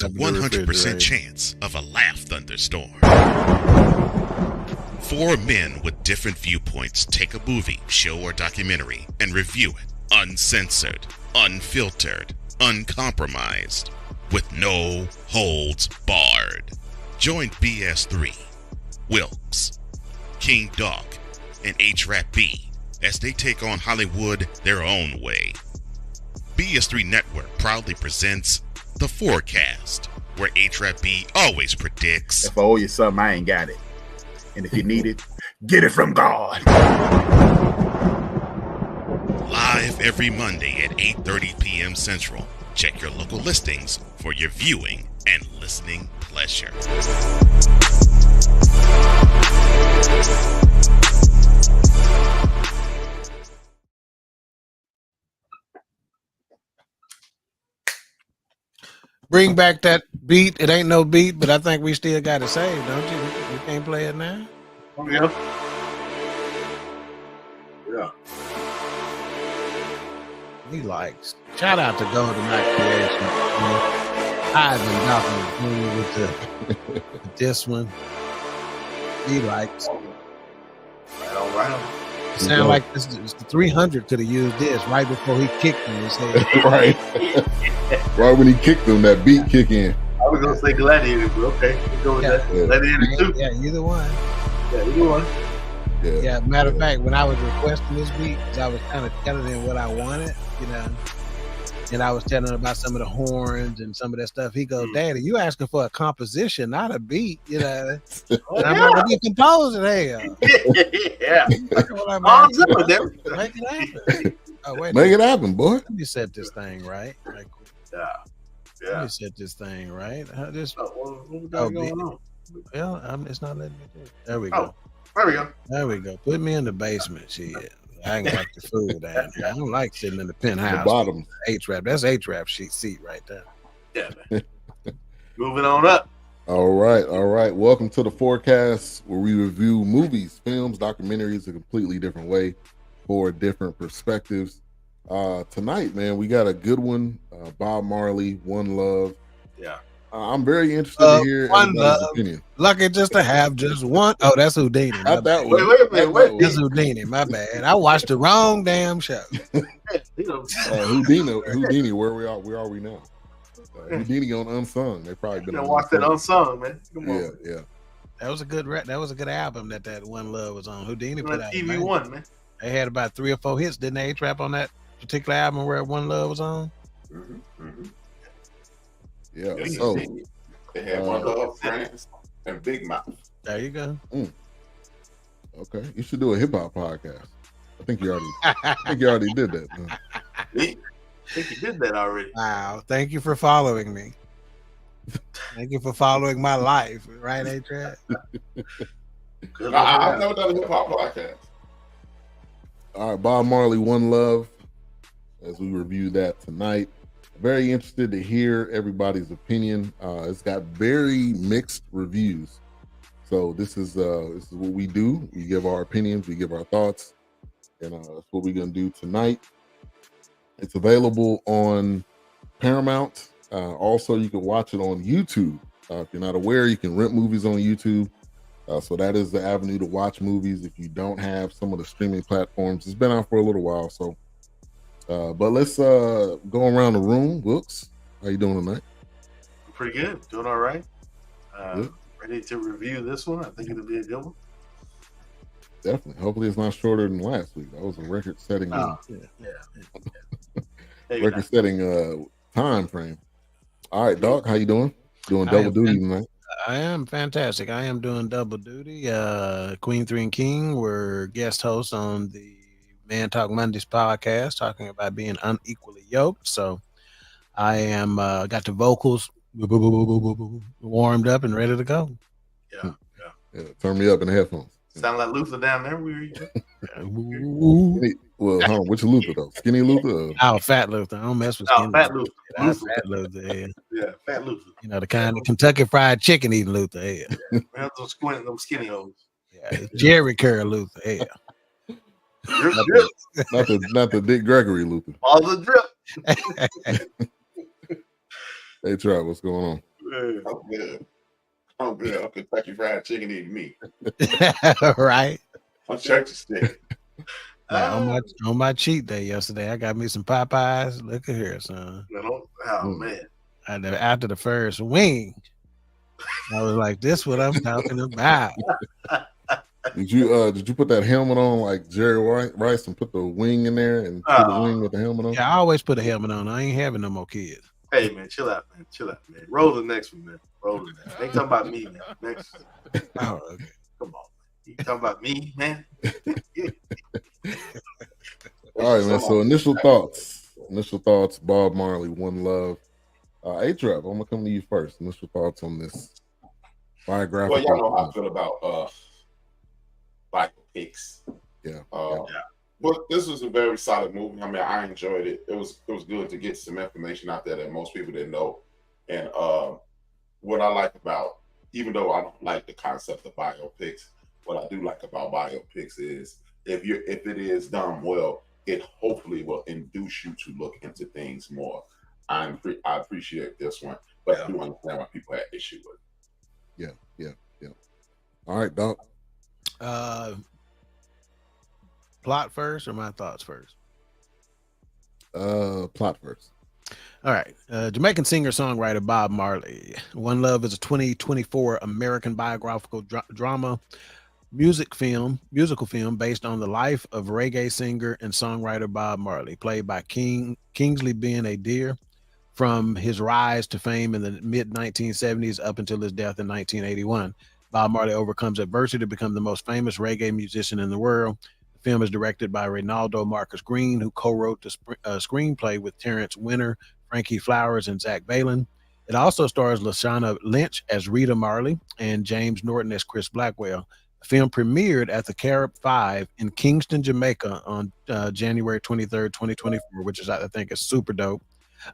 a 100% chance of a laugh thunderstorm. Four men with different viewpoints take a movie, show, or documentary and review it uncensored, unfiltered, uncompromised, with no holds barred. Join BS3, Wilkes, King Dog, and H-Rap B as they take on Hollywood their own way. BS3 Network proudly presents The Forecast, where H-Rap B always predicts, if I owe you something, I ain't got it. And if you need it, get it from God. live every Monday at 8:30 p.m. Central. Check your local listings for your viewing and listening pleasure. Bring back that beat. It ain't no beat, but I think we still got it saved, don't you? We can't play it now. Yeah. Yeah. He likes. Shout out to Golden Night Creation. I've been talking with this one. He likes. Right on. It sound like this. 300 could have used this right before he kicked him. His head. Right. Right when he kicked him, that beat kick in. I was gonna say Gladiator, but okay, we'll go with that. Yeah. Gladiator too. Yeah, either one. Yeah, either one. Yeah, matter of fact, when I was requesting this beat, I was kind of telling him what I wanted, you know, and I was telling him about some of the horns and some of that stuff. He goes, "Daddy, you asking for a composition, not a beat, you know." And I'm like, "Well, you composing, hell." Yeah. Make it happen. Oh, wait. Make it happen, boy. Let me set this thing right. Like, Let me set this thing right. What we got going on? Well, it's not letting me do it. There we go. There we go. There we go. Put me in the basement, shit. I ain't got the food down here. I don't like sitting in the penthouse. The bottom. H-Rap. That's H-Rap seat right there. Yeah, man. Moving on up. All right. Welcome to The Forecast, where we review movies, films, documentaries a completely different way for different perspectives. Tonight, man, we got a good one. Bob Marley, One Love. Yeah. I'm very interested to hear everybody's opinion. Lucky just to have just one. Oh, that's Houdini. Not that Wait one. a minute. That's Houdini. My bad. I watched the wrong damn show. Houdini, where are we now? Houdini on Unsung. They probably been on watch that Unsung, man. Come on. Yeah. That was a good album that One Love was on. Houdini put out TV One, man. They had about 3 or 4 hits, didn't they? Trap on that particular album where One Love was on. Yeah. So they had One Love, France, and Big Mouth. There you go. Okay, you should do a hip hop podcast. I think you already did that. I think you did that already. Wow. Thank you for following me. Thank you for following my life. Right, A-Trap? I've never done a hip hop podcast. All right, Bob Marley, One Love, as we review that tonight. Very interested to hear everybody's opinion. It's got very mixed reviews. So this is what we do. We give our opinions, we give our thoughts, and that's what we're gonna do tonight. It's available on Paramount. Also, you can watch it on YouTube. If you're not aware, you can rent movies on YouTube. So that is the avenue to watch movies if you don't have some of the streaming platforms. It's been out for a little while, so. But let's go around the room. Wilkes, how you doing tonight? Pretty good. Doing all right. Ready to review this one. I think it'll be a good one. Definitely. Hopefully it's not shorter than last week. That was a record-setting record-setting time frame. All right, Doc, how you doing? Doing double duty tonight? I am fantastic. I am doing double duty. Queen 3 and King were guest hosts on the Man Talk Mondays podcast, talking about being unequally yoked. So I am got the vocals warmed up and ready to go. Yeah. Turn me up in the headphones. Sound like Luther down there. Well, hold on, which Luther though? Skinny Luther? Oh, Fat Luther. I don't mess with skinny Fat Luther. Fat Luther. Yeah, Fat Luther. You know, the kind of Kentucky Fried Chicken eating Luther. We have those skinny hoes. Yeah, Jerry Curl Luther. Yeah. Not the Dick Gregory Luther. All the drip. Hey, Trav, what's going on? man. I'm good. I'm good. I'm Kentucky Fried Chicken eating meat. Right. I'm church stick. Now, on my cheat day yesterday, I got me some Popeyes. Look at here, son. Oh man. After the first wing, I was like, "This what I'm talking about." Did you put that helmet on like Jerry Rice and put the wing in there and put the wing with the helmet on? Yeah, I always put a helmet on. I ain't having no more kids. Hey man, chill out, man. Chill out, man. Roll the next one, man. Roll the next. Ain't talking about me, man. Next. Oh, okay. Come on, man. You talking about me, man? All right, man. So initial thoughts. Bob Marley, One Love. A-Trap, I'm gonna come to you first. Initial thoughts on this biographical. Well, y'all know how I feel about biopics. Yeah. But this was a very solid movie. I mean, I enjoyed it. It was good to get some information out there that most people didn't know. And what I like about, even though I don't like the concept of biopics, what I do like about biopics is if it is done well, it hopefully will induce you to look into things more. I appreciate this one, but I do understand why people had issue with it. Yeah. All right, Doc. Plot first or my thoughts first? Plot first. All right. Jamaican singer-songwriter Bob Marley. One Love is a 2024 American biographical drama musical film based on the life of reggae singer and songwriter Bob Marley, played by Kingsley Ben-Adir, from his rise to fame in the mid-1970s up until his death in 1981. Bob Marley overcomes adversity to become the most famous reggae musician in the world. The film is directed by Reynaldo Marcus Green, who co-wrote the screenplay with Terrence Winter, Frankie Flowers, and Zach Balin. It also stars Lashana Lynch as Rita Marley and James Norton as Chris Blackwell. The film premiered at the Carib 5 in Kingston, Jamaica on January 23rd, 2024, which is, I think, is super dope,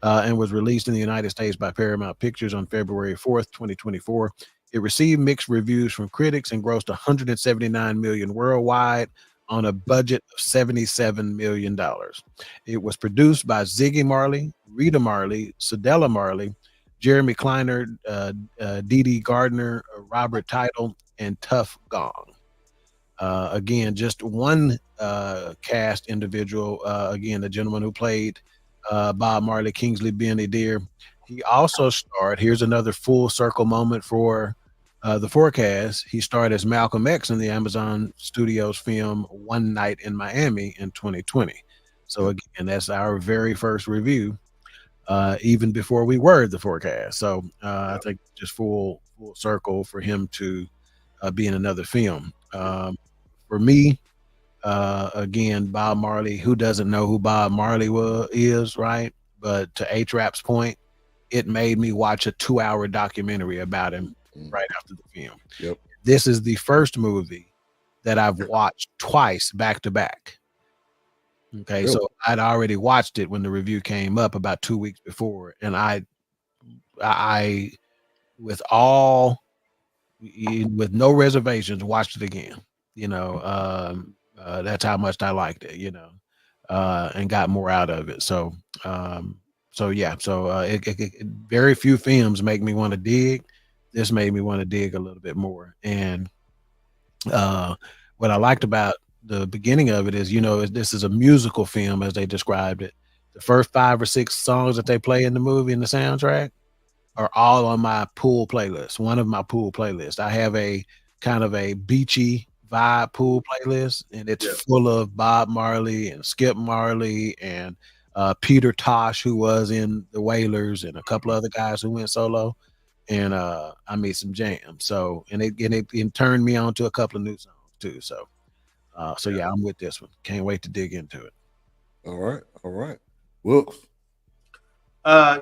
and was released in the United States by Paramount Pictures on February 4th, 2024. It received mixed reviews from critics and grossed $179 million worldwide on a budget of $77 million. It was produced by Ziggy Marley, Rita Marley, Cedella Marley, Jeremy Kleiner, Dee Dee Gardner, Robert Title, and Tough Gong. Again, just one cast individual. Again, the gentleman who played Bob Marley, Kingsley Ben-Adir. He also starred, here's another full circle moment for the forecast. He starred as Malcolm X in the Amazon Studios film One Night in Miami in 2020. So again, that's our very first review, even before we were the forecast. So I think just full circle for him to be in another film. For me, again, Bob Marley, who doesn't know who Bob Marley is, right? But to A-Trap's point, it made me watch a 2-hour documentary about him right after the film. Yep. This is the first movie that I've watched twice back to back. Okay, so I'd already watched it when the review came up about 2 weeks before, and I with no reservations watched it again. That's how much I liked it, and got more out of it. So very few films make me want to dig. This made me want to dig a little bit more. And what I liked about the beginning of it is, this is a musical film, as they described it. The first 5 or 6 songs that they play in the movie, in the soundtrack, are all on my pool playlist. One of my pool playlists. I have a kind of a beachy vibe pool playlist, and it's full of Bob Marley and Skip Marley and Peter Tosh, who was in the Wailers, and a couple other guys who went solo. And I made some jams. So and it turned me on to a couple of new songs too. So yeah, I'm with this one. Can't wait to dig into it. All right. Wilkes. I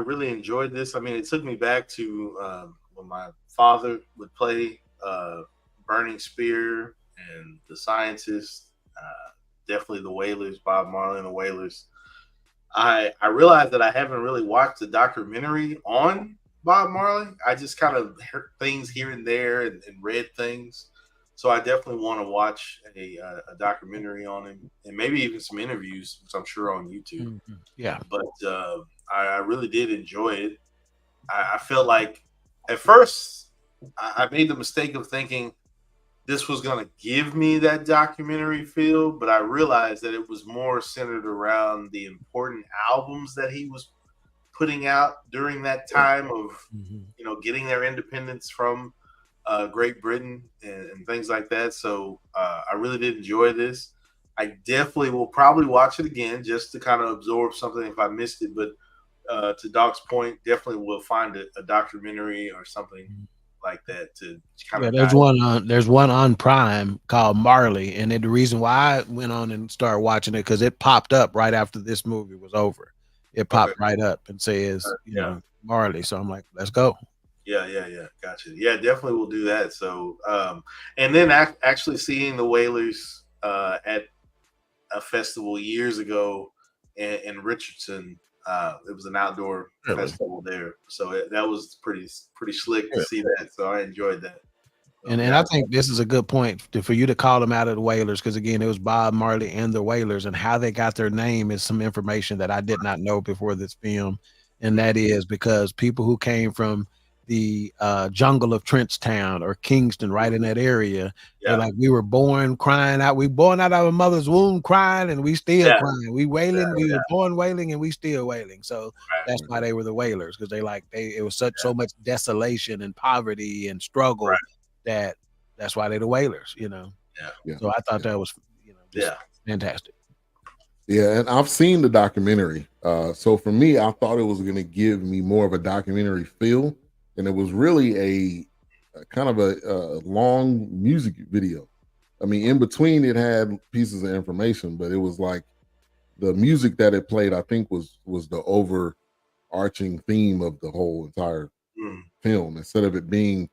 really enjoyed this. I mean, it took me back to when my father would play Burning Spear and The Scientist, definitely the Wailers, Bob Marley and the Wailers. I realized that I haven't really watched the documentary on Bob Marley. I just kind of heard things here and there and read things. So I definitely want to watch a documentary on him, and maybe even some interviews, which I'm sure on YouTube. Mm-hmm. Yeah. But I really did enjoy it. I felt like at first I made the mistake of thinking this was going to give me that documentary feel, but I realized that it was more centered around the important albums that he was putting out during that time of, getting their independence from Great Britain and things like that. So I really did enjoy this. I definitely will probably watch it again just to kind of absorb something if I missed it. But to Doc's point, definitely will find a documentary or something like that to kind of. There's one on Prime called Marley, and the reason why I went on and started watching it because it popped up right after this movie was over. It popped right up and says, Marley. So I'm like, let's go. Yeah. Gotcha. Yeah, definitely will do that. So, and then actually seeing the Wailers at a festival years ago in Richardson. It was an outdoor festival there, so that was pretty slick to see that. So I enjoyed that. And I think this is a good point for you to call them out of the Wailers, because again, it was Bob Marley and the Wailers, and how they got their name is some information that I did not know before this film, and that is because people who came from the jungle of Trenchtown or Kingston, right in that area, they're like, we were born crying out. We born out of our mother's womb crying, and we still crying. We wailing. We were born wailing, and we still wailing. So that's why they were the Wailers, because it was so much desolation and poverty and struggle. That's why they're the Wailers, So I thought that was, fantastic. Yeah, and I've seen the documentary. So for me, I thought it was going to give me more of a documentary feel, and it was really a kind of a long music video. I mean, in between it had pieces of information, but it was like the music that it played, I think was the overarching theme of the whole entire film, instead of it being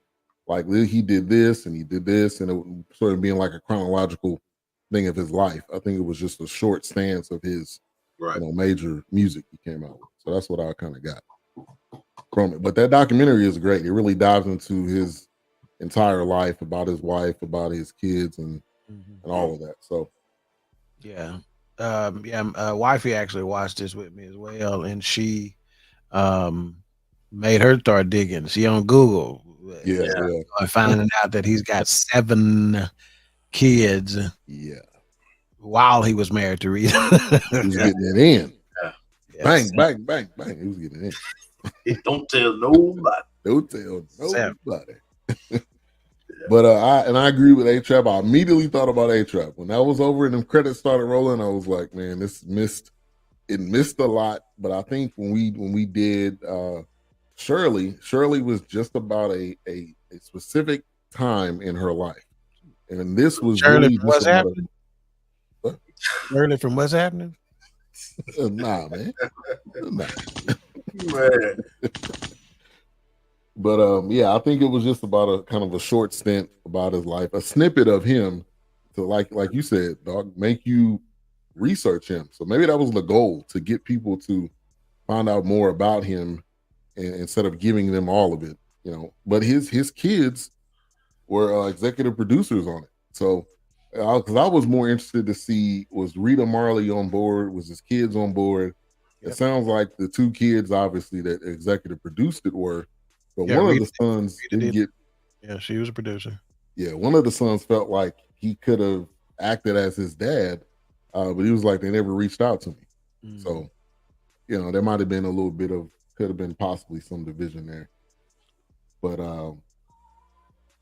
like he did this and he did this, and it sort of being like a chronological thing of his life. I think it was just a short stance of his major music he came out with. So that's what I kind of got from it. But that documentary is great. It really dives into his entire life, about his wife, about his kids, and all of that. So wifey actually watched this with me as well, and she made her start digging. She on Google. Finding out that he's got 7 kids. Yeah. While he was married to Rita. He was getting it in. Bang, bang, bang, bang. He was getting it in. Don't tell nobody. Don't tell nobody. But I agree with A-Trap. I immediately thought about A-Trap. When that was over and the credits started rolling, I was like, man, this missed a lot. But I think when we did Shirley was just about a specific time in her life, and this was Shirley really from What's Happening. Shirley from What's Happening? Nah, man. But I think it was just about a kind of a short stint about his life, a snippet of him to like you said, dog, make you research him. So maybe that was the goal, to get people to find out more about him. And instead of giving them all of it, but his kids were executive producers on it. So, because I was more interested to see, was Rita Marley on board? Was his kids on board? It sounds like the 2 kids, obviously, that executive produced it were, but one of the sons didn't get. Yeah, she was a producer. Yeah, one of the sons felt like he could have acted as his dad, but he was like, they never reached out to me. So, there might have been a little bit of. Could have been possibly some division there. But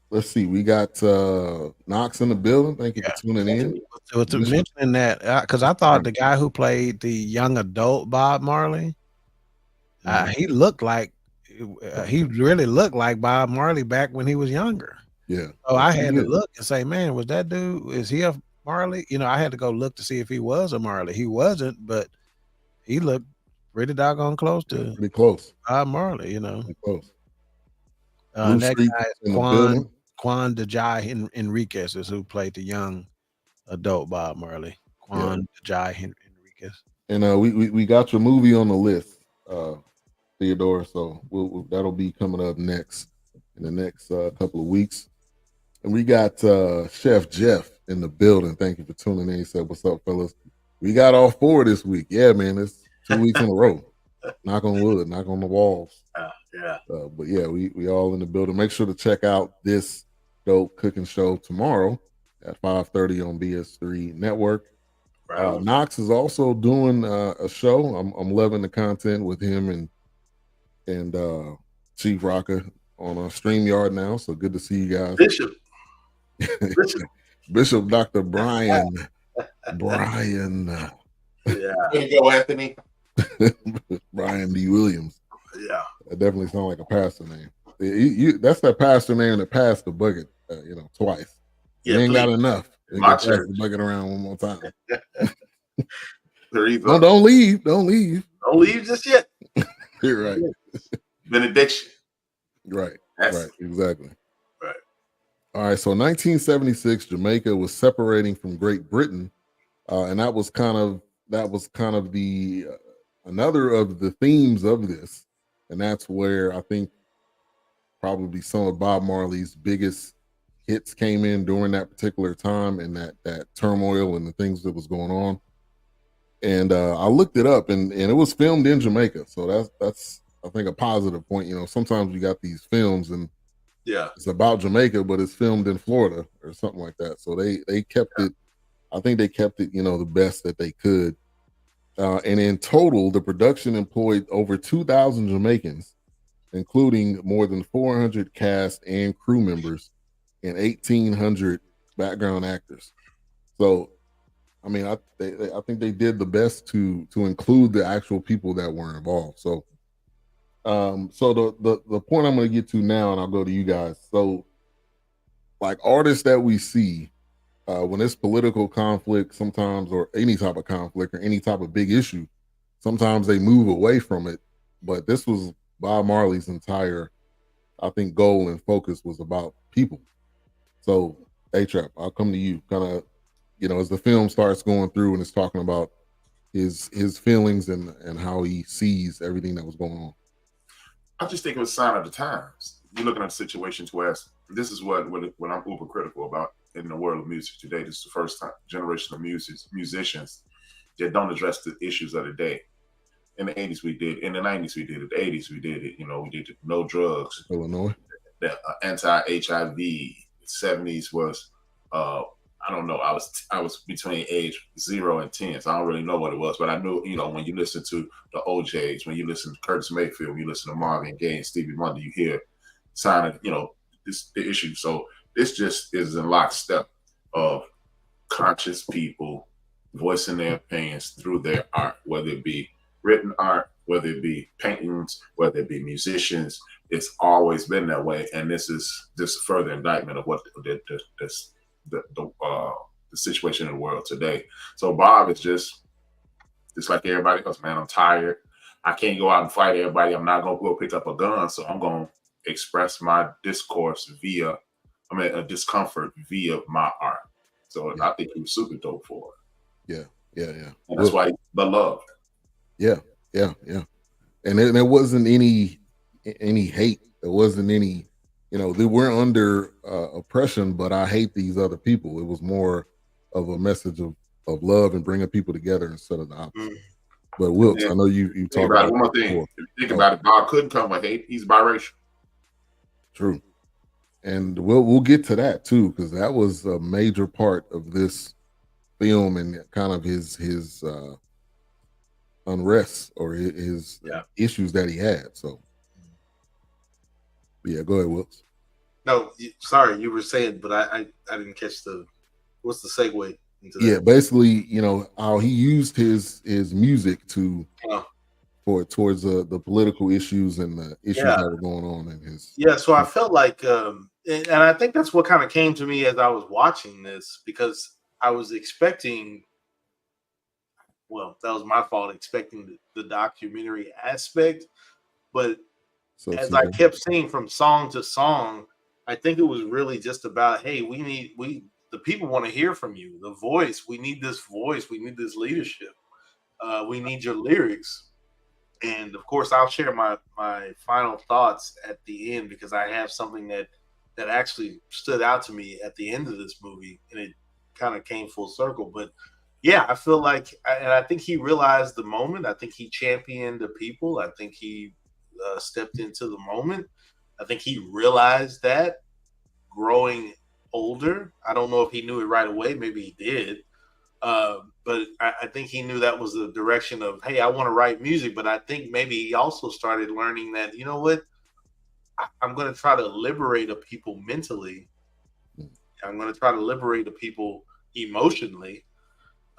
let's see. We got Knox in the building. Thank you for tuning in. So to mentioning that, because I thought the guy who played the young adult Bob Marley, he really looked like Bob Marley back when he was younger. Yeah. So I had to look and say, man, was that dude, is he a Marley? I had to go look to see if he was a Marley. He wasn't, but he looked pretty doggone close to pretty close. Bob Marley, Pretty close. That guy is Quan Dejai Enriquez is who played the young adult Bob Marley. Quan Dejai Enriquez. And we got your movie on the list, Theodore. So that'll be coming up next in the next couple of weeks. And we got Chef Jeff in the building. Thank you for tuning in. He said, "What's up, fellas? We got all 4 this week." Yeah, man, it's 2 weeks in a row. Knock on wood, knock on the walls. Yeah. But yeah, we all in the building. Make sure to check out this dope cooking show tomorrow at 5:30 on BS3 Network. Right. Knox is also doing a show. I'm loving the content with him and Chief Rocker on StreamYard now. So good to see you guys. Bishop Dr. Brian. Yeah. There you go, Anthony. Brian D. Williams. Yeah. That definitely sounds like a pastor name. That's that pastor name that passed the bucket, twice. Yeah, you ain't got enough. My pass the bucket around one more time. No, don't leave. Don't leave. Don't leave just yet. You're right. Benediction. Right. Right. Exactly. Right. All right. So 1976, Jamaica was separating from Great Britain, and that was kind of the another of the themes of this, and that's where I think probably some of Bob Marley's biggest hits came in during that particular time and that turmoil and the things that was going on. And I looked it up, and it was filmed in Jamaica, so that's I think a positive point. Sometimes you got these films and it's about Jamaica, but it's filmed in Florida or something like that. So they kept it. I think they kept it, the best that they could. And in total, the production employed over 2,000 Jamaicans, including more than 400 cast and crew members and 1,800 background actors. So, I mean, I think they did the best to include the actual people that were involved. So, the point I'm going to get to now, and I'll go to you guys. So, like artists that we see, when it's political conflict, sometimes, or any type of conflict or any type of big issue, sometimes they move away from it. But this was Bob Marley's entire, I think, goal and focus was about people. So, A-Trap, I'll come to you. Kind of, as the film starts going through and it's talking about his feelings and how he sees everything that was going on. I just think it was a sign of the times. You're looking at situations where this is what I'm uber critical about in the world of music today. This is the first generation of musicians that don't address the issues of the day. In the 80s we did, in the 90s we did it, the 80s we did it, we did it, no drugs. Illinois. The anti-HIV. 70s was I don't know, I was between age 0 and 10, so I don't really know what it was, but I knew, when you listen to the OJs, when you listen to Curtis Mayfield, when you listen to Marvin Gaye and Stevie Wonder, you hear sign of, the issue. So this just is in lockstep of conscious people voicing their opinions through their art, whether it be written art, whether it be paintings, whether it be musicians. It's always been that way, and this is just a further indictment of what the situation in the world today. So Bob is just like everybody else, man. I'm tired. I can't go out and fight everybody. I'm not gonna go pick up a gun, so I'm gonna express my discourse a discomfort via my art. So I think he was super dope for it. Yeah. And that's why he's beloved. Yeah. And there wasn't any hate. There wasn't any, they weren't under oppression, but I hate these other people. It was more of a message of love and bringing people together instead of the opposite. But Wilkes, I know you talked about one more thing. If you think about it, Bob couldn't come with hate. He's biracial. True. And we'll get to that too, because that was a major part of this film and kind of his unrest or his issues that he had. So yeah, go ahead, Wilkes. No, sorry, you were saying, but I didn't catch what's the segue into that? Yeah, basically, how he used his music towards the political issues and the issues that were going on in his. Yeah, so I felt like, and I think that's what kind of came to me as I was watching this, because I was expecting, well, that was my fault, expecting the documentary aspect, but as I kept seeing from song to song, I think it was really just about, hey, the people want to hear from you, the voice. We need this voice. We need this leadership. We need your lyrics. And of course, I'll share my final thoughts at the end, because I have something that actually stood out to me at the end of this movie, and it kind of came full circle. But Yeah, I feel like, and I think he realized the moment. I think he championed the people. I think he stepped into the moment. I think he realized that growing older. I don't know if he knew it right away. Maybe he did. But I think he knew that was the direction of, hey, I want to write music. But I think maybe he also started learning that, you know what, I'm going to try to liberate a people mentally. I'm going to try to liberate the people emotionally.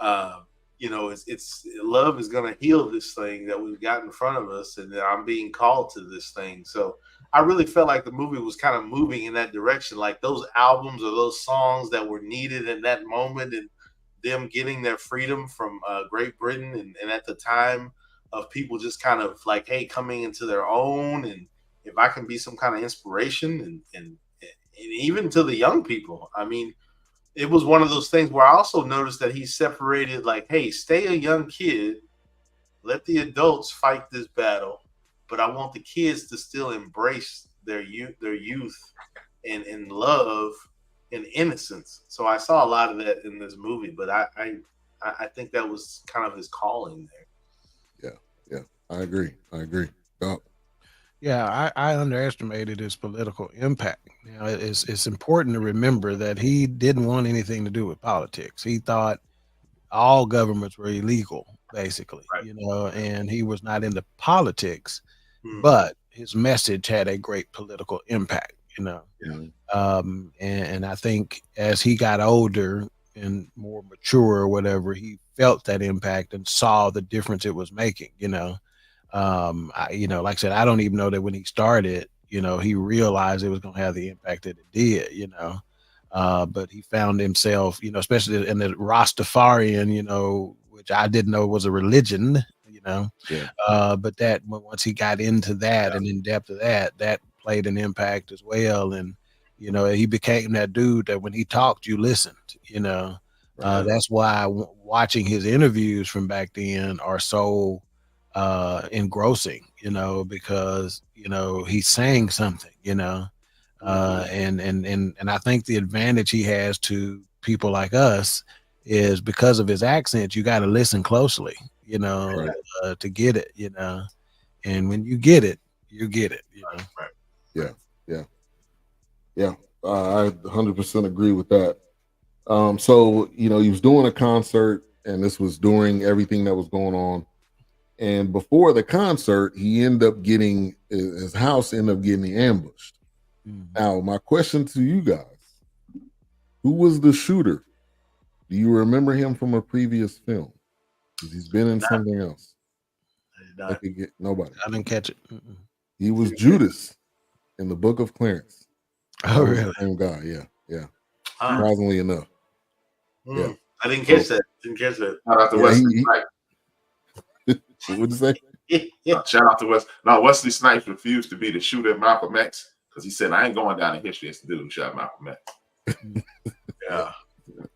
Uh, it's love is going to heal this thing that we've got in front of us, and that I'm being called to this thing. So I really felt like the movie was kind of moving in that direction, like those albums or those songs that were needed in that moment, and them getting their freedom from Great Britain, and at the time of people just kind of like, hey, coming into their own, and if I can be some kind of inspiration, and even to the young people, I mean, it was one of those things where I also noticed that he separated, like, hey, stay a young kid, let the adults fight this battle, but I want the kids to still embrace their youth and love and innocence. So I saw a lot of that in this movie, but I think that was kind of his calling there. Yeah, I agree. Oh. Yeah, I underestimated his political impact. Now, it's important to remember that he didn't want anything to do with politics. He thought all governments were illegal, basically, Right. and he was not into politics, Mhm. but his message had a great political impact, Yeah. and I think as he got older and more mature or whatever, he felt that impact and saw the difference it was making, like I said, I don't even know that when he started, he realized it was going to have the impact that it did, but he found himself, especially in the Rastafarian, which I didn't know was a religion, but that once he got into that and in depth of that played an impact as well. And, he became that dude that when he talked, you listened, that's why watching his interviews from back then are so engrossing, because he's saying something, and I think the advantage he has to people like us is because of his accent. You got to listen closely, to get it, and when you get it, you get it, Right. Yeah. I 100% agree with that. So he was doing a concert, and this was during everything that was going on. And before the concert, he ended up getting his house ended up getting ambushed. Now, my question to you guys: who was the shooter? Do you remember him from a previous film? Because he's been in something else. Nobody. I didn't catch it. He was Judas in the Book of Clarence. Oh, really? Same guy. Yeah. Surprisingly enough. Yeah. I didn't catch that. Shout out to Wesley Snipes. What'd you say? Shout out to Wesley Snipes refused to be the shooter at Malcolm X because he said, I ain't going down in history as the dude who shot Malcolm X. Yeah.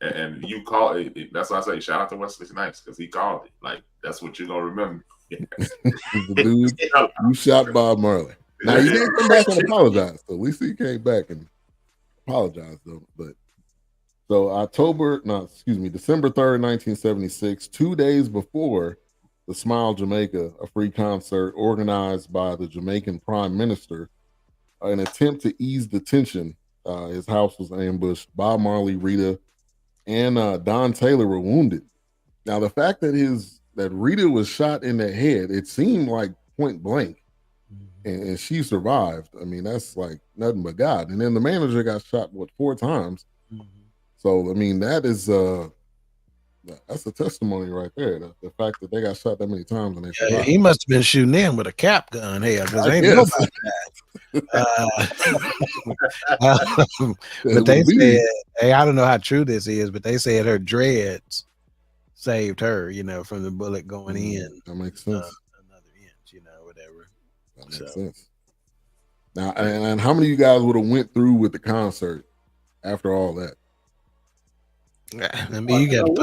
And you call it. That's why I say shout out to Wesley Snipes because he called it. Like, that's what you're gonna remember. The dude you shot Bob Marley. Now he did come back and apologize. So at least he came back and apologized though. But so December 3rd, 1976, 2 days before the Smile Jamaica, a free concert organized by the Jamaican Prime Minister, an attempt to ease the tension. His house was ambushed. Bob Marley, Rita, and Don Taylor were wounded. Now, the fact that Rita was shot in the head, it seemed like point blank, and she survived. I mean, that's like nothing but God. And then the manager got shot 4 times. So I mean, that's a testimony right there. The fact that they got shot that many times and they survived. He must have been shooting in with a cap gun here because ain't nobody but they said, hey, I don't know how true this is, but they said her dreads saved her, from the bullet going in. That makes sense. Another inch, whatever. That makes sense. Now, and how many of you guys would have went through with the concert after all that? I mean, you got to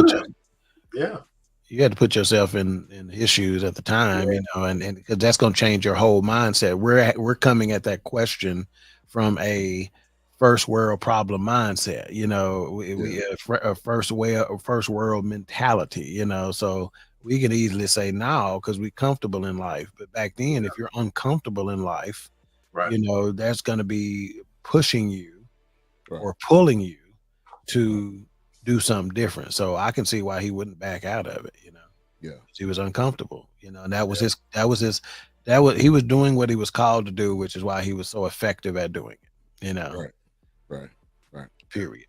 put yourself in his shoes at the time, and because that's going to change your whole mindset. We're coming at that question from a first world problem mindset. You know, we a first world mentality. You know, so we can easily say now because we're comfortable in life. But back then, if you're uncomfortable in life, Right. you know, that's going to be pushing you or pulling you to do something different. So I can see why he wouldn't back out of it. You know, he was uncomfortable. You know, and that was he was doing what he was called to do, which is why he was so effective at doing it. You know, right. Period.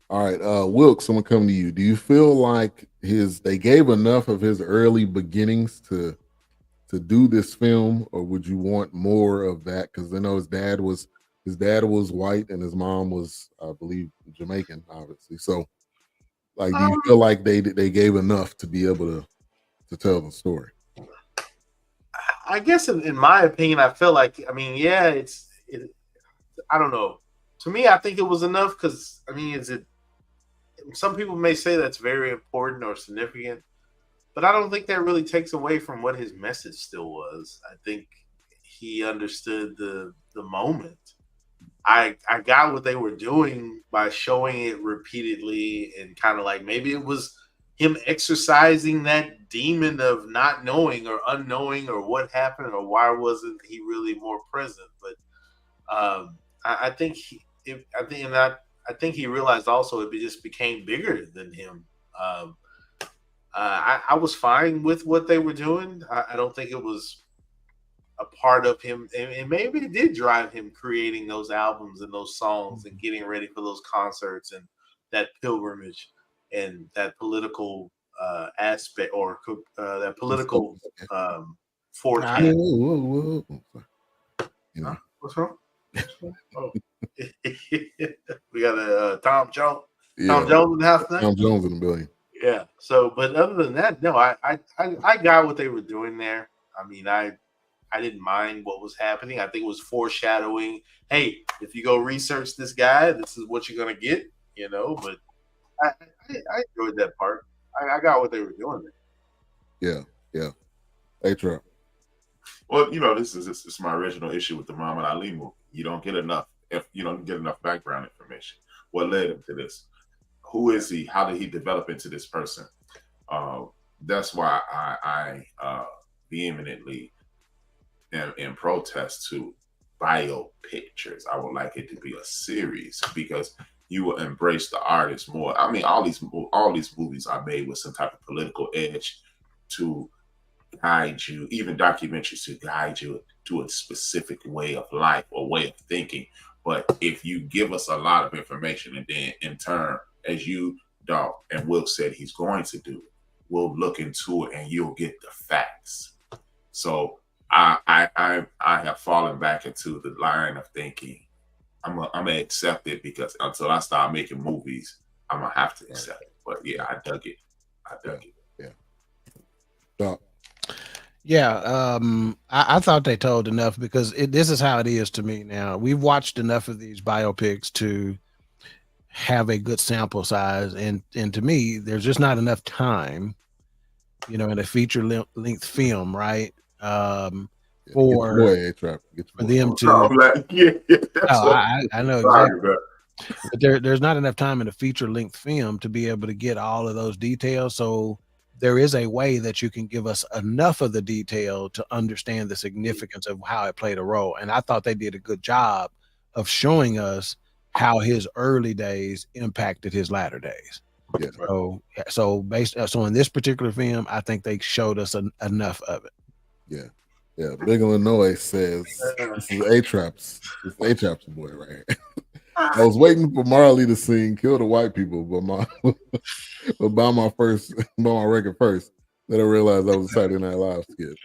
All right, Wilkes, I'm gonna come to you. Do you feel like they gave enough of his early beginnings to do this film, or would you want more of that? Because I know his dad was white and his mom was, I believe, Jamaican, obviously. So, like, do you feel like they gave enough to be able to tell the story? I guess, in my opinion, I feel like, I mean, yeah, I don't know. To me, I think it was enough because, I mean, some people may say that's very important or significant, but I don't think that really takes away from what his message still was. I think he understood the moment. I got what they were doing by showing it repeatedly, and kind of like maybe it was him exercising that demon of not knowing or unknowing or what happened or why wasn't he really more present. But I think I think he realized also it just became bigger than him. I was fine with what they were doing. I don't think it was a part of him, and maybe it did drive him creating those albums and those songs and getting ready for those concerts and that pilgrimage and that political aspect or that political forecast. Whoa. You know. What's wrong? Oh. We got a Tom Jones. Yeah. Tom Jones in the house now. Tom Jones in the building. Yeah. So, but other than that, no, I got what they were doing there. I mean, I didn't mind what was happening. I think it was foreshadowing. Hey, if you go research this guy, this is what you're gonna get. You know, but I enjoyed that part. I got what they were doing there. Yeah. Hey, Trump. Well, you know, this is my original issue with the Muhammad Ali movie. You don't get enough background information. What led him to this? Who is he? How did he develop into this person? That's why I vehemently am in protest to biopictures. I would like it to be a series because you will embrace the artist more. I mean, all these movies are made with some type of political edge to guide you, even documentaries to guide you to a specific way of life or way of thinking. But if you give us a lot of information and then in turn, as you, Dog, and Will said he's going to do, we'll look into it and you'll get the facts. So I have fallen back into the line of thinking I'm gonna accept it because until I start making movies, I'm gonna have to accept it. But yeah, I dug it. Yeah. Dog. Yeah, I thought they told enough because this is how it is to me now. We've watched enough of these biopics to have a good sample size, and to me, there's just not enough time, you know, in a feature length film, right? For them to. I know exactly. But there's not enough time in a feature length film to be able to get all of those details. So there is a way that you can give us enough of the detail to understand the significance of how it played a role. And I thought they did a good job of showing us how his early days impacted his latter days. Yeah. So in this particular film, I think they showed us enough of it. Yeah. Big Illinois says this is A-Trap's boy right here. I was waiting for Marley to sing "Kill the White People," but by my record first, then I realized I was a Saturday Night Live skit.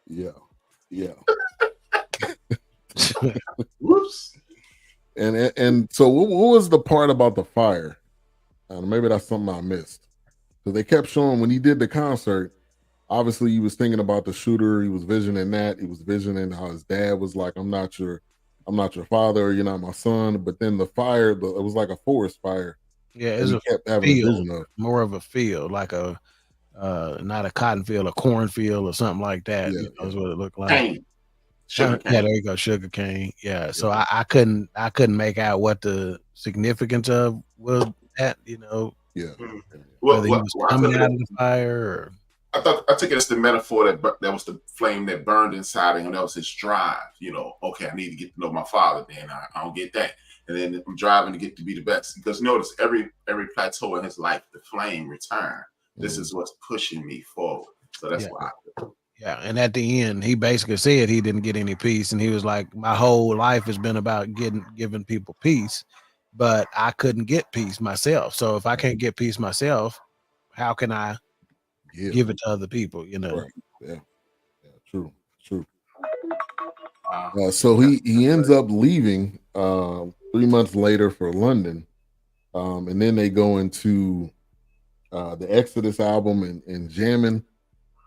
Yeah. Whoops. And so, what was the part about the fire? Maybe that's something I missed. So they kept showing when he did the concert. Obviously, he was thinking about the shooter. He was visioning that. He was visioning how his dad was like, "I'm not your father. You're not my son." But then the fire, it was like a forest fire. Yeah, it's kept having a vision of more of a field, like a not a cotton field, a cornfield or something like that. Yeah, You know, is what it looked like. Cane. Sugar cane. Yeah, there you go, sugar cane. Yeah, so I couldn't make out what the significance of was that. You know, yeah. whether he was I coming took out it, of the fire or. I took it as the metaphor that was the flame that burned inside of him. That was his drive. You know, okay, I need to get to know my father. Then I don't get that, and then I'm driving to get to be the best. Because notice every plateau in his life, the flame returned. This is what's pushing me forward. So that's why. Yeah, and at the end, he basically said he didn't get any peace, and he was like, "My whole life has been about giving people peace, but I couldn't get peace myself. So if I can't get peace myself, how can I give it to other people?" You know? Right. Yeah. True. So he ends up leaving 3 months later for London, and then they go into the Exodus album and jamming.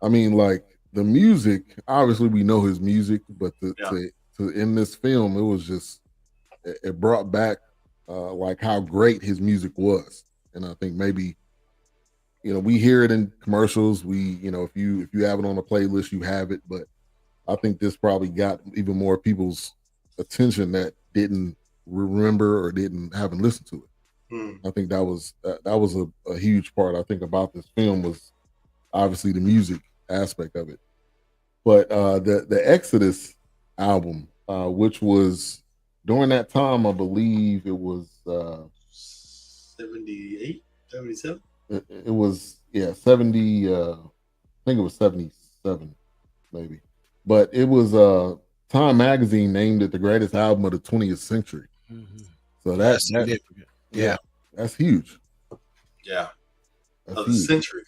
I mean, like the music. Obviously, we know his music, but to in this film, it was just it brought back like how great his music was, and I think maybe we hear it in commercials. We if you have it on a playlist, you have it, but I think this probably got even more people's attention that didn't remember or haven't listened to it. I think that was a huge part. I think about this film was obviously the music aspect of it, but the Exodus album, which was during that time, I believe it was 78, 77. It was 70. I think it was 77, maybe. But it was Time Magazine named it the greatest album of the 20th century. So that's significant. Yeah, that's huge. Yeah, that's of the century.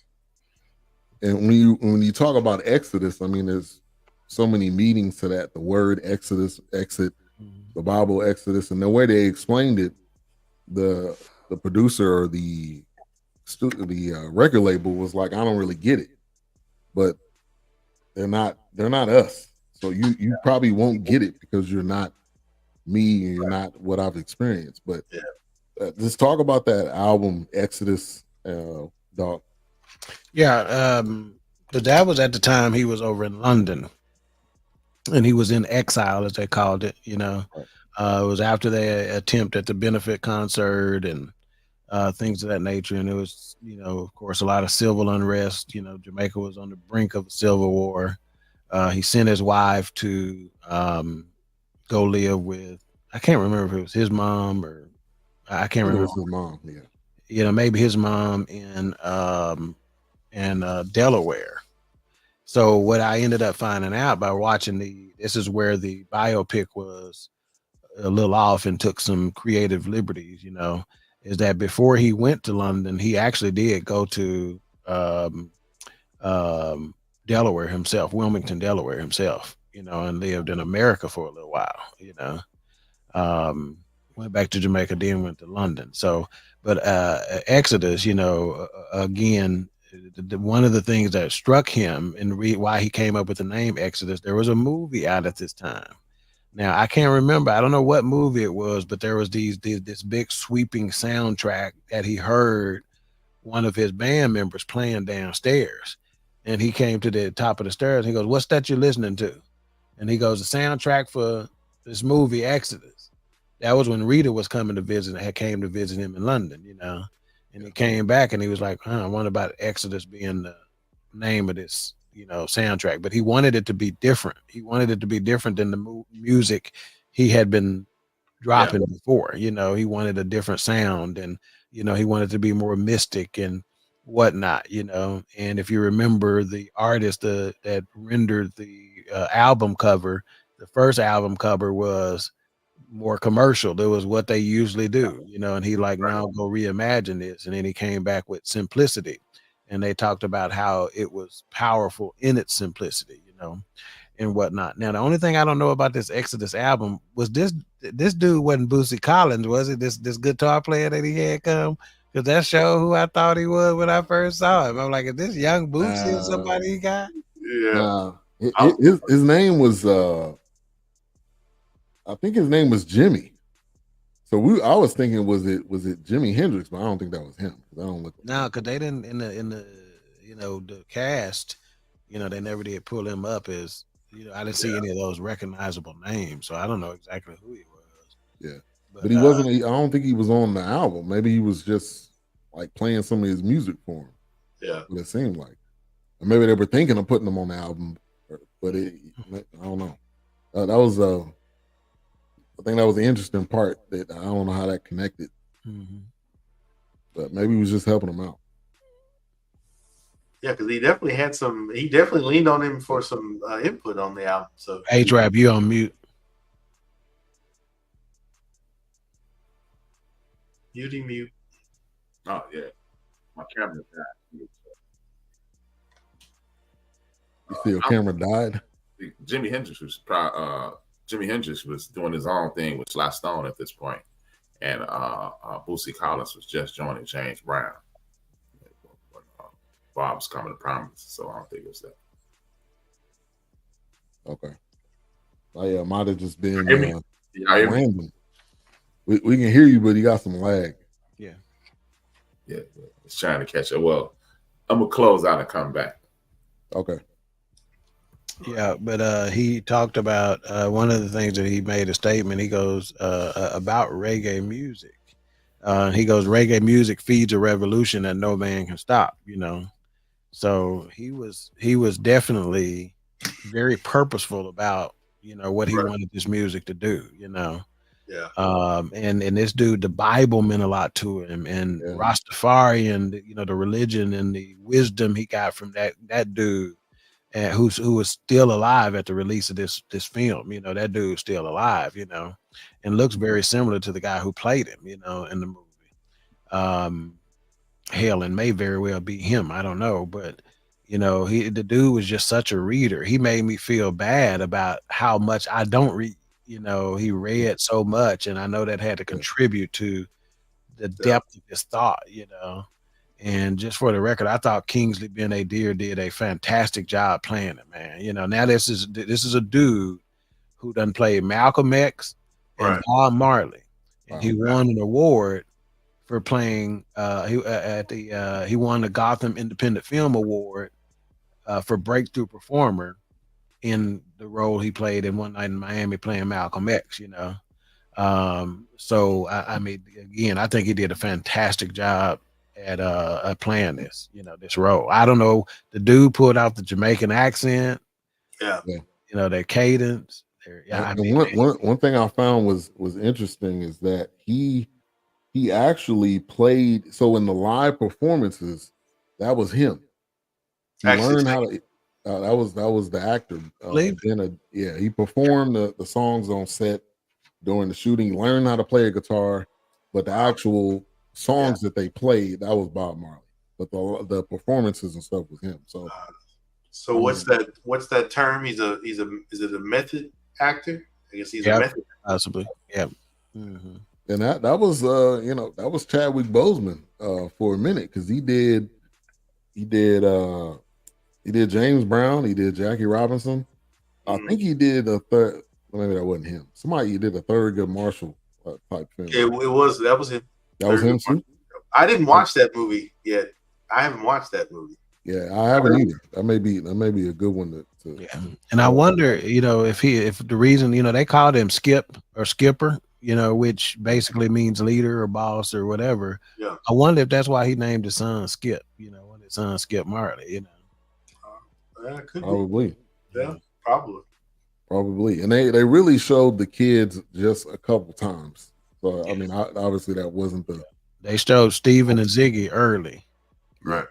And when you talk about Exodus, I mean, there's so many meanings to that. The word Exodus, exit, the Bible Exodus, and the way they explained it, the producer or the record label was like, I don't really get it, but they're not us. So you probably won't get it because you're not me and you're not what I've experienced. But just talk about that album Exodus, Doc. Yeah, because that was at the time he was over in London, and he was in exile, as they called it. It was after their attempt at the benefit concert and things of that nature, and it was, of course, a lot of civil unrest. Jamaica was on the brink of a civil war. He sent his wife to go live with, I can't remember if it was his mom or I can't remember. It was his mom, yeah. Maybe his mom in Delaware. So what I ended up finding out by watching this is where the biopic was a little off and took some creative liberties, is that before he went to London, he actually did go to Delaware himself, Wilmington, Delaware himself, and lived in America for a little while, went back to Jamaica, then went to London. So, but Exodus, again, one of the things that struck him and why he came up with the name Exodus, there was a movie out at this time. Now, I can't remember. I don't know what movie it was, but there was this big sweeping soundtrack that he heard one of his band members playing downstairs. And he came to the top of the stairs. And he goes, "What's that you're listening to?" And he goes, "The soundtrack for this movie, Exodus." That was when Rita was coming to visit, came to visit him in London, And he came back and he was like, I wonder about Exodus being the name of this, soundtrack. But he wanted it to be different. He wanted it to be different than the music he had been dropping before. He wanted a different sound, and he wanted to be more mystic and whatnot. And if you remember the artist that rendered the album cover, the first album cover was more commercial. It was what they usually do, and he now go reimagine this. And then he came back with Simplicity, and they talked about how it was powerful in its simplicity, and whatnot. Now, the only thing I don't know about this Exodus album was this dude wasn't Bootsy Collins, was it? This guitar player that he had come, because that showed who I thought he was when I first saw him. I'm like, is this young Bootsy or somebody he got? Yeah. His name was I think his name was Jimmy. So I was thinking, was it Jimi Hendrix, but I don't think that was him. I don't look. No, because they didn't the cast, they never did pull him up as, I didn't see any of those recognizable names, so I don't know exactly who he was. Yeah, but he wasn't. I don't think he was on the album. Maybe he was just like playing some of his music for him. Yeah, what it seemed like. Or maybe they were thinking of putting him on the album, but I don't know. That was I think that was the interesting part. That I don't know how that connected. Mm-hmm. But maybe he was just helping him out. Yeah, because he definitely leaned on him for some input on the album. So H-Rap, you on mute. Mute. Oh yeah, my camera died. You see your camera died? Jimi Hendrix was doing his own thing with Sly Stone at this point, and Bootsy Collins was just joining James Brown when Bob was coming to prominence. So I don't think it was that. Okay. Oh yeah, might have just been random. We can hear you, but you got some lag. Yeah. Yeah, it's trying to catch it. Well, I'm gonna close out and come back. Okay. Yeah, but he talked about one of the things that he made a statement. He goes about reggae music. He goes, reggae music feeds a revolution that no man can stop. So he was definitely very purposeful about what he wanted this music to do. Yeah. And this dude, the Bible meant a lot to him, and Rastafari, and the religion and the wisdom he got from that dude. And who was still alive at the release of this film. That dude's still alive, and looks very similar to the guy who played him, in the movie. Hell, and may very well be him. I don't know, but the dude was just such a reader. He made me feel bad about how much I don't read. He read so much, and I know that had to contribute to the depth of his thought. And just for the record, I thought Kingsley Ben-Adir did a fantastic job playing it, man. Now this is a dude who done played Malcolm X and Bob Marley, and he won an award for playing. He won the Gotham Independent Film Award for breakthrough performer in the role he played in One Night in Miami playing Malcolm X. So I mean, again, I think he did a fantastic job at playing this role. I don't know, the dude pulled out the Jamaican accent, their cadence. One thing I found was interesting is that he actually played, so in the live performances, that was him. He learned how to that was the actor. He performed the songs on set during the shooting. He learned how to play a guitar, but the actual songs that they played, that was Bob Marley, but the performances and stuff was him. So what's that term? Is it a method actor? I guess he's a method actor. Possibly. Yeah. Mm-hmm. And that was that was Chadwick Boseman for a minute, because he did James Brown, he did Jackie Robinson. I think he did a third. Maybe that wasn't him. Somebody did a Thurgood Marshall type film. Yeah, that was him. That was him too. I didn't watch that movie yet. I haven't watched that movie. Yeah, I haven't either. That may be a good one to yeah. And I wonder, if the reason, they called him Skip or Skipper, which basically means leader or boss or whatever. Yeah. I wonder if that's why he named his son Skip. When his son Skip Marley. Could probably. Be. Yeah, probably. Probably. And they really showed the kids just a couple times. So I mean, obviously that wasn't the. They showed Steven and Ziggy early, right?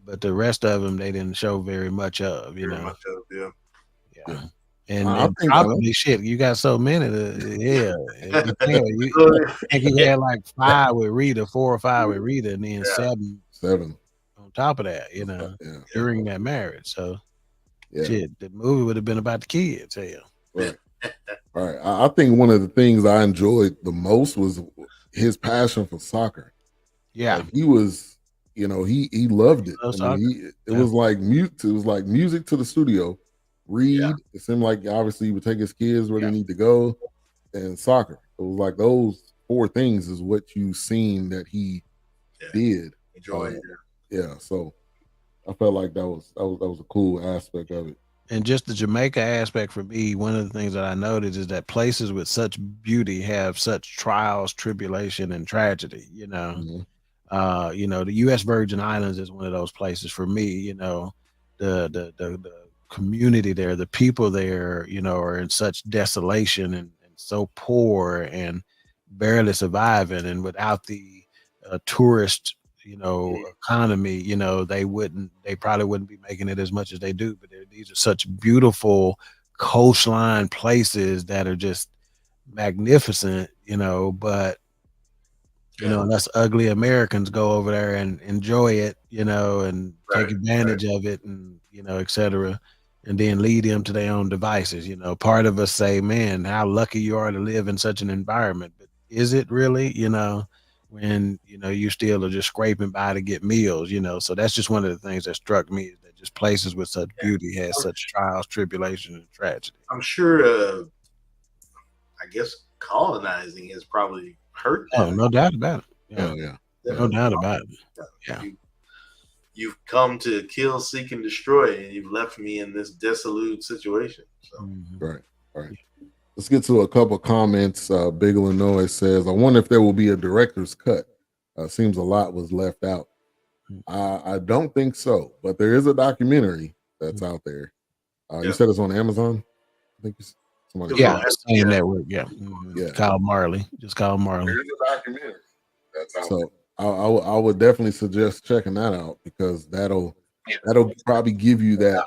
But the rest of them they didn't show very much of. Yeah. And probably shit, you got so many. You think he had like 5 with Rita, 4 or 5 with Rita, and then 7 on top of that. During that marriage. So. Yeah. Shit, the movie would have been about the kids. Right. All right. I think one of the things I enjoyed the most was his passion for soccer. Yeah, like he was, he loved it. It was like mute. It was like music to the studio. Read. Yeah. It seemed like obviously he would take his kids where they need to go, and soccer. It was like those 4 things is what you seen that he did. Enjoy it. Yeah. So. I felt like that was a cool aspect of it. And just the Jamaica aspect for me, one of the things that I noticed is that places with such beauty have such trials, tribulation, and tragedy. The U.S. Virgin Islands is one of those places for me. The community there, the people there, are in such desolation and so poor and barely surviving, and without the tourist economy, they probably wouldn't be making it as much as they do. But these are such beautiful coastline places that are just magnificent, but and us ugly Americans go over there and enjoy it, and take advantage of it, and etc., and then lead them to their own devices. Part of us say, man, how lucky you are to live in such an environment, but is it really, when you still are just scraping by to get meals? So that's just one of the things that struck me, is that just places with such beauty has such trials, tribulation, and tragedy. I'm sure I guess colonizing has probably hurt that. Oh, no doubt about it. Yeah. No doubt about it. Yeah. You've come to kill, seek, and destroy, and you've left me in this dissolute situation. So. Right. Let's get to a couple of comments. Big Illinois says, I wonder if there will be a director's cut. Seems a lot was left out. I don't think so, but there is a documentary that's out there. You said it's on Amazon? I think somebody same network. Yeah. Kyle Marley. Just Kyle Marley. There's a documentary that's out there. I would definitely suggest checking that out, because that'll probably give you that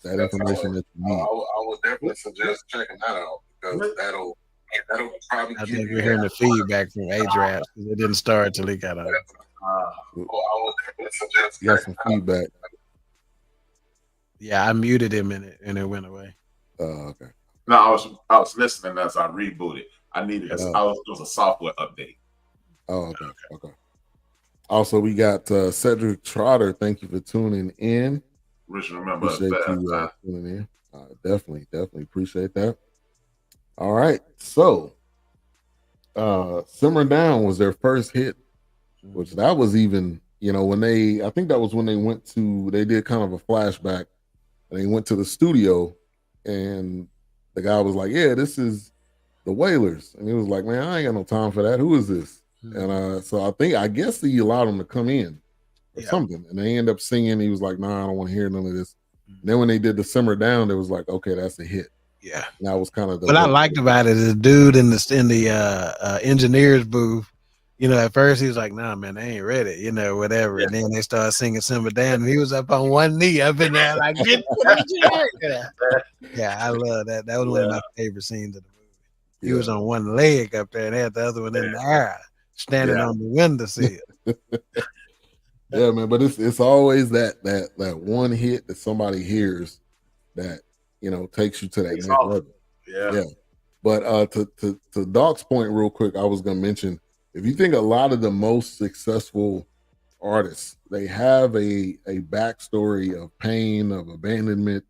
that information that you need. I would definitely suggest checking that out, because that'll probably. I think we're hearing the feedback from A-Draft, because it didn't start till he got out. I would definitely suggest. Got some feedback. Yeah, I muted him and it went away. Okay. No, I was listening as I rebooted. I needed it was a software update. Oh, okay. Also, we got Cedric Trotter. Thank you for tuning in. Rich, remember appreciate you tuning in. Definitely appreciate that. All right, so Simmer Down was their first hit, which that was even, I think that was when they did kind of a flashback, and they went to the studio, and the guy was like, yeah, this is the Wailers. And he was like, man, I ain't got no time for that. Who is this? And so I guess he allowed him to come in or something. And they end up singing. He was like, nah, I don't want to hear none of this. And then when they did the Simmer Down, it was like, okay, that's a hit. Yeah. And that was kind of what I liked about it is the dude in the engineer's booth, at first he was like, nah, man, they ain't ready, whatever. And then they started singing Simmer Down, and he was up on one knee up in there like, get Yeah, I love that. That was one of my favorite scenes of the movie. He was on one leg up there and had the other one in the air, standing on the windowsill. Yeah, man, but it's always that one hit that somebody hears that takes you to that next level. Yeah. But to Doc's point, real quick, I was gonna mention, if you think a lot of the most successful artists, they have a backstory of pain, of abandonment,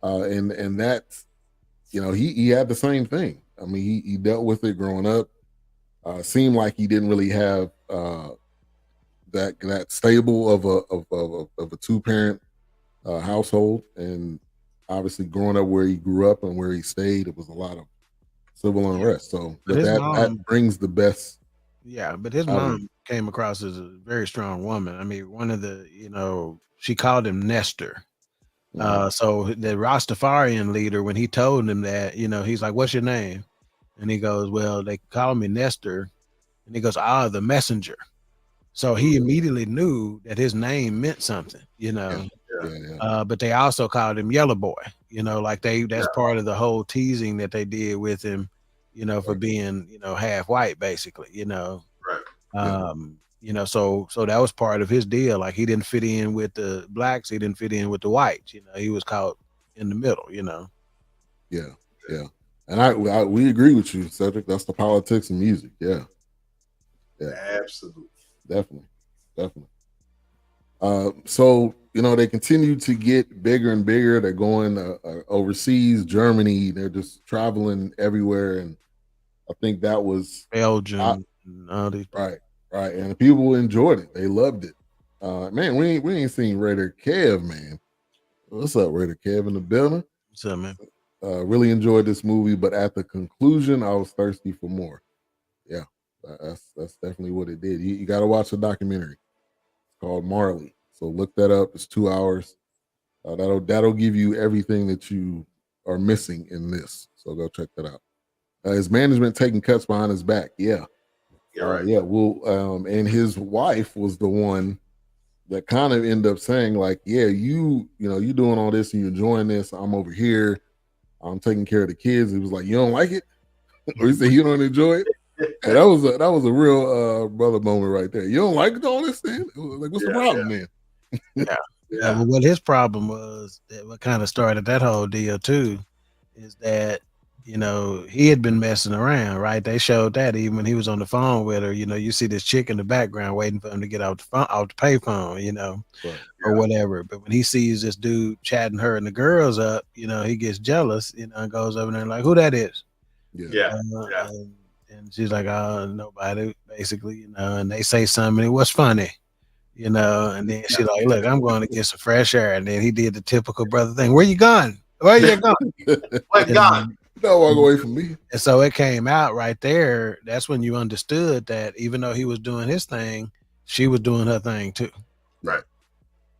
and that's he had the same thing. I mean, he dealt with it growing up. Seemed like he didn't really have that stable of a two-parent household, and obviously growing up where he grew up and where he stayed, it was a lot of civil unrest. So that brings the best. Yeah, but his mom came across as a very strong woman. I mean, one of the she called him Nestor. So the Rastafarian leader, when he told him that, he's like, what's your name? And he goes, well, they call me Nestor. And he goes, the messenger. So he immediately knew that his name meant something, but they also called him Yellow Boy, that's part of the whole teasing that they did with him, for being, half white, basically, so that was part of his deal. Like, he didn't fit in with the blacks, he didn't fit in with the whites, he was caught in the middle, Yeah. And we agree with you, Cedric. That's the politics of music. Yeah. Absolutely. Definitely. So they continue to get bigger and bigger. They're going overseas, Germany. They're just traveling everywhere, and I think that was Belgium. And all these right. And people enjoyed it. They loved it. Man, we ain't seen Raider Kev, man. What's up, Raider Kev in the building? What's up, man? Really enjoyed this movie, but at the conclusion, I was thirsty for more. Yeah, that's definitely what it did. You got to watch the documentary. It's called Marley. So look that up. It's 2 hours. That'll give you everything that you are missing in this. So go check that out. His management taking cuts behind his back. Yeah. Right. Yeah. Well, and his wife was the one that kind of ended up saying, like, yeah, you doing all this and you're enjoying this. I'm over here. I'm taking care of the kids. He was like, you don't like it? Or he said you don't enjoy it? And that was a real brother moment right there. You don't like all this thing? Like, what's the problem then? Yeah. Well, what his problem was, that what kind of started that whole deal too, is that, you know, he had been messing around, right? They showed that even when he was on the phone with her. You know, you see this chick in the background waiting for him to get off the payphone, you know, or whatever. But when he sees this dude chatting her and the girls up, you know, he gets jealous, you know, and goes over there and like, who that is? And she's like, oh, nobody, basically, you know. And they say something. And what's funny? You know, and then she's like, look, I'm going to get some fresh air. And then he did the typical brother thing. Where you going? Where you going? Where you going? Don't walk away from me. And so it came out right there. That's when you understood that even though he was doing his thing, she was doing her thing too. Right.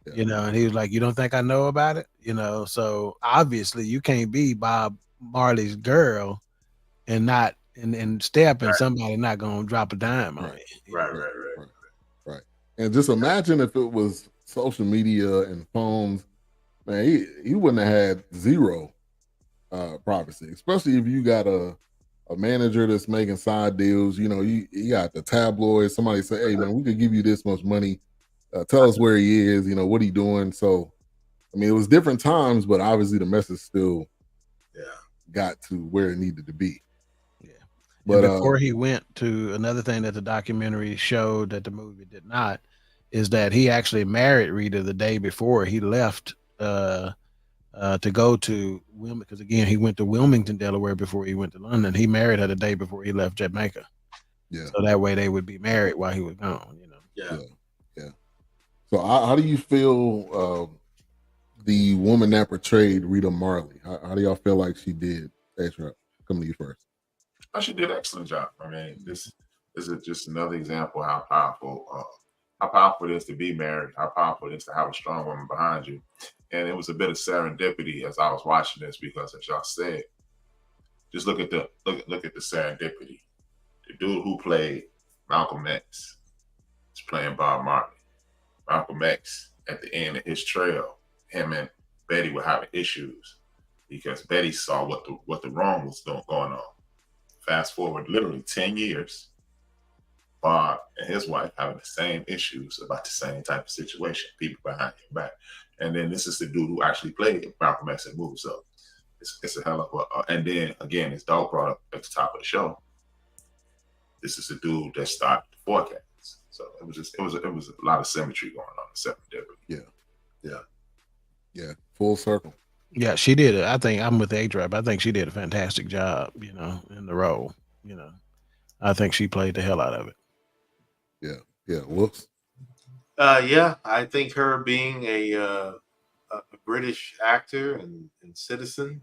Yeah. You know, and he was like, you don't think I know about it? You know, so obviously you can't be Bob Marley's girl and not and step and somebody not going to drop a dime on you. Right. And just imagine if it was social media and phones, man, he wouldn't have had zero privacy, especially if you got a manager that's making side deals. You know, you got the tabloids. Somebody say, hey, man, we could give you this much money. Tell us where he is. You know, what he doing? So, I mean, it was different times, but obviously the message still got to where it needed to be. But before he went to another thing that the documentary showed that the movie did not, is that he actually married Rita the day before he left to go to Wilmington, because again, he went to Wilmington, Delaware before he went to London. He married her the day before he left Jamaica. Yeah. So that way they would be married while he was gone, you know. Yeah. So how do you feel the woman that portrayed Rita Marley? How do y'all feel like she did? A-Trap, come to you first. Oh, she did an excellent job. I mean, this is just another example of how powerful it is to be married, how powerful it is to have a strong woman behind you. And it was a bit of serendipity as I was watching this, because as y'all said, just look at the serendipity. The dude who played Malcolm X is playing Bob Marley. Malcolm X, at the end of his trail, him and Betty were having issues because Betty saw what the wrong was going on. Fast forward literally 10 years, Bob and his wife having the same issues about the same type of situation, people behind your back. And then this is the dude who actually played Malcolm X in the movie. So it's a hell of a, and then again, as Dog brought up at the top of the show, this is the dude that started the forecast. So it was a lot of symmetry going on. Yeah. Full circle. Yeah, she did it. I think I'm with A-Trap. I think she did a fantastic job, you know, in the role. You know, I think she played the hell out of it. Yeah. Whoops. I think her being a British actor and citizen,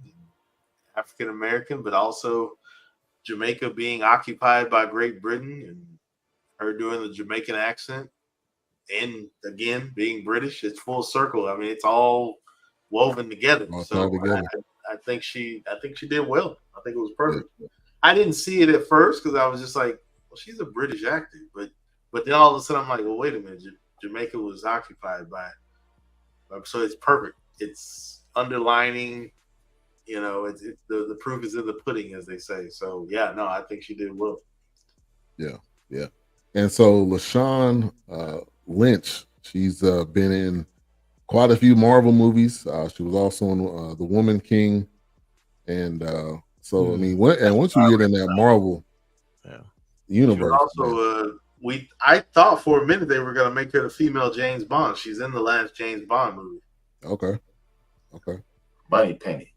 African American, but also Jamaica being occupied by Great Britain, and her doing the Jamaican accent, and again being British, it's full circle. I mean, it's all woven together. I think she did well. I think it was perfect. Yeah. I didn't see it at first because I was just like, well, she's a British actor, but then all of a sudden I'm like, well, wait a minute, Jamaica was occupied by, so it's perfect. It's underlining, you know, the proof is in the pudding, as they say. So I think she did well. Yeah. And so LaShawn Lynch, she's been in quite a few Marvel movies. She was also in The Woman King, and so I mean, once you get in that Marvel universe, also I thought for a minute they were going to make her the female James Bond. She's in the last James Bond movie. Okay. Bunny Penny.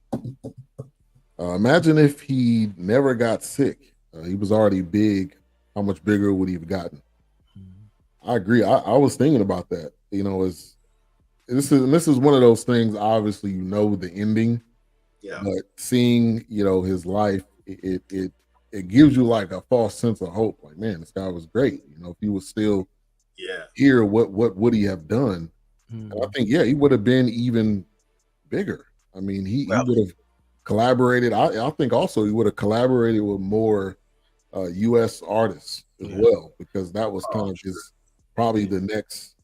Imagine if he never got sick. He was already big. How much bigger would he have gotten? I agree. I was thinking about that. you know, is this is one of those things. Obviously, you know the ending, Yeah. but seeing, you know, his life, it gives you like a false sense of hope. Like, man, this guy was great. You know, if he was still here, what would he have done? And I think, yeah, he would have been even bigger. I mean, he would have collaborated. I think also he would have collaborated with more U.S. artists as well, because that was kind of his probably the next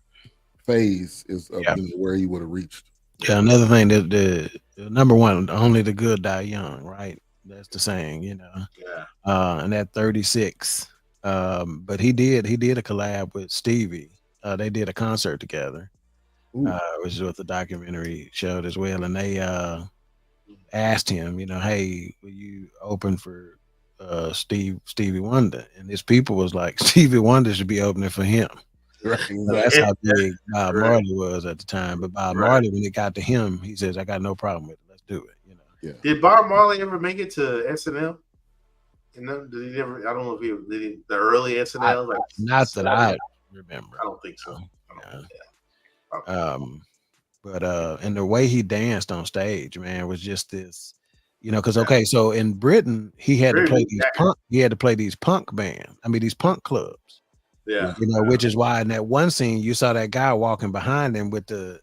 phase is of where he would have reached. Yeah, another thing that the number one, only the good die young, right? That's the saying, you know. Yeah. And at 36, but he did a collab with Stevie. They did a concert together, which is what the documentary showed as well. And they asked him, you know, hey, will you open for Stevie Wonder? And his people was like, Stevie Wonder should be opening for him. Right, So that's how big Bob Marley was at the time. But Bob Marley, when it got to him, he says, I got no problem with it. Let's do it. You know. Yeah. Did Bob Marley ever make it to SNL? You know, did he ever? I don't know if he did the early SNL. Not that I remember. I don't think so. But and the way he danced on stage, man, was just this, you know, because okay, so in Britain he had to play these punk bands. I mean, these punk clubs. Yeah, you know, which is why in that one scene you saw that guy walking behind him with the,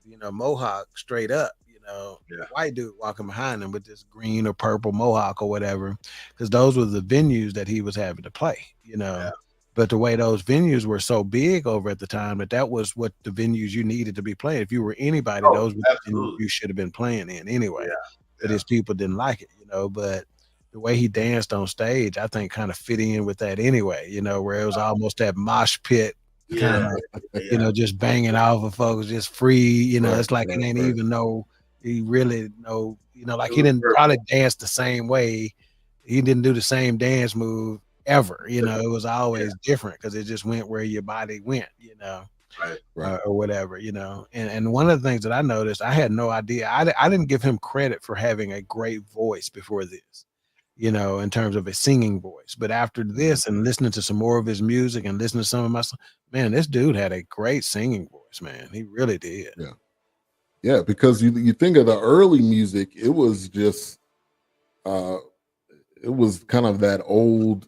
you know, mohawk straight up, you know, the white dude walking behind him with this green or purple mohawk or whatever, because those were the venues that he was having to play, you know. Yeah. But the way those venues were so big over at the time, that was what the venues you needed to be playing. If you were anybody, those were the venues you should have been playing in anyway. But his people didn't like it, you know. But the way he danced on stage, I think kind of fit in with that anyway, you know, where it was almost that mosh pit kind of, you know, just banging off of folks, just free, you know, it's like he ain't even know, he really know, you know, like he didn't probably dance the same way. He didn't do the same dance move ever, you know, it was always different because it just went where your body went, you know. Or whatever, you know. And one of the things that I noticed, I had no idea. I didn't give him credit for having a great voice before this, you know, in terms of a singing voice. But after this and listening to some more of his music and listening to some of my, man, this dude had a great singing voice, man. He really did. Yeah. Yeah, because you think of the early music, it was just it was kind of that old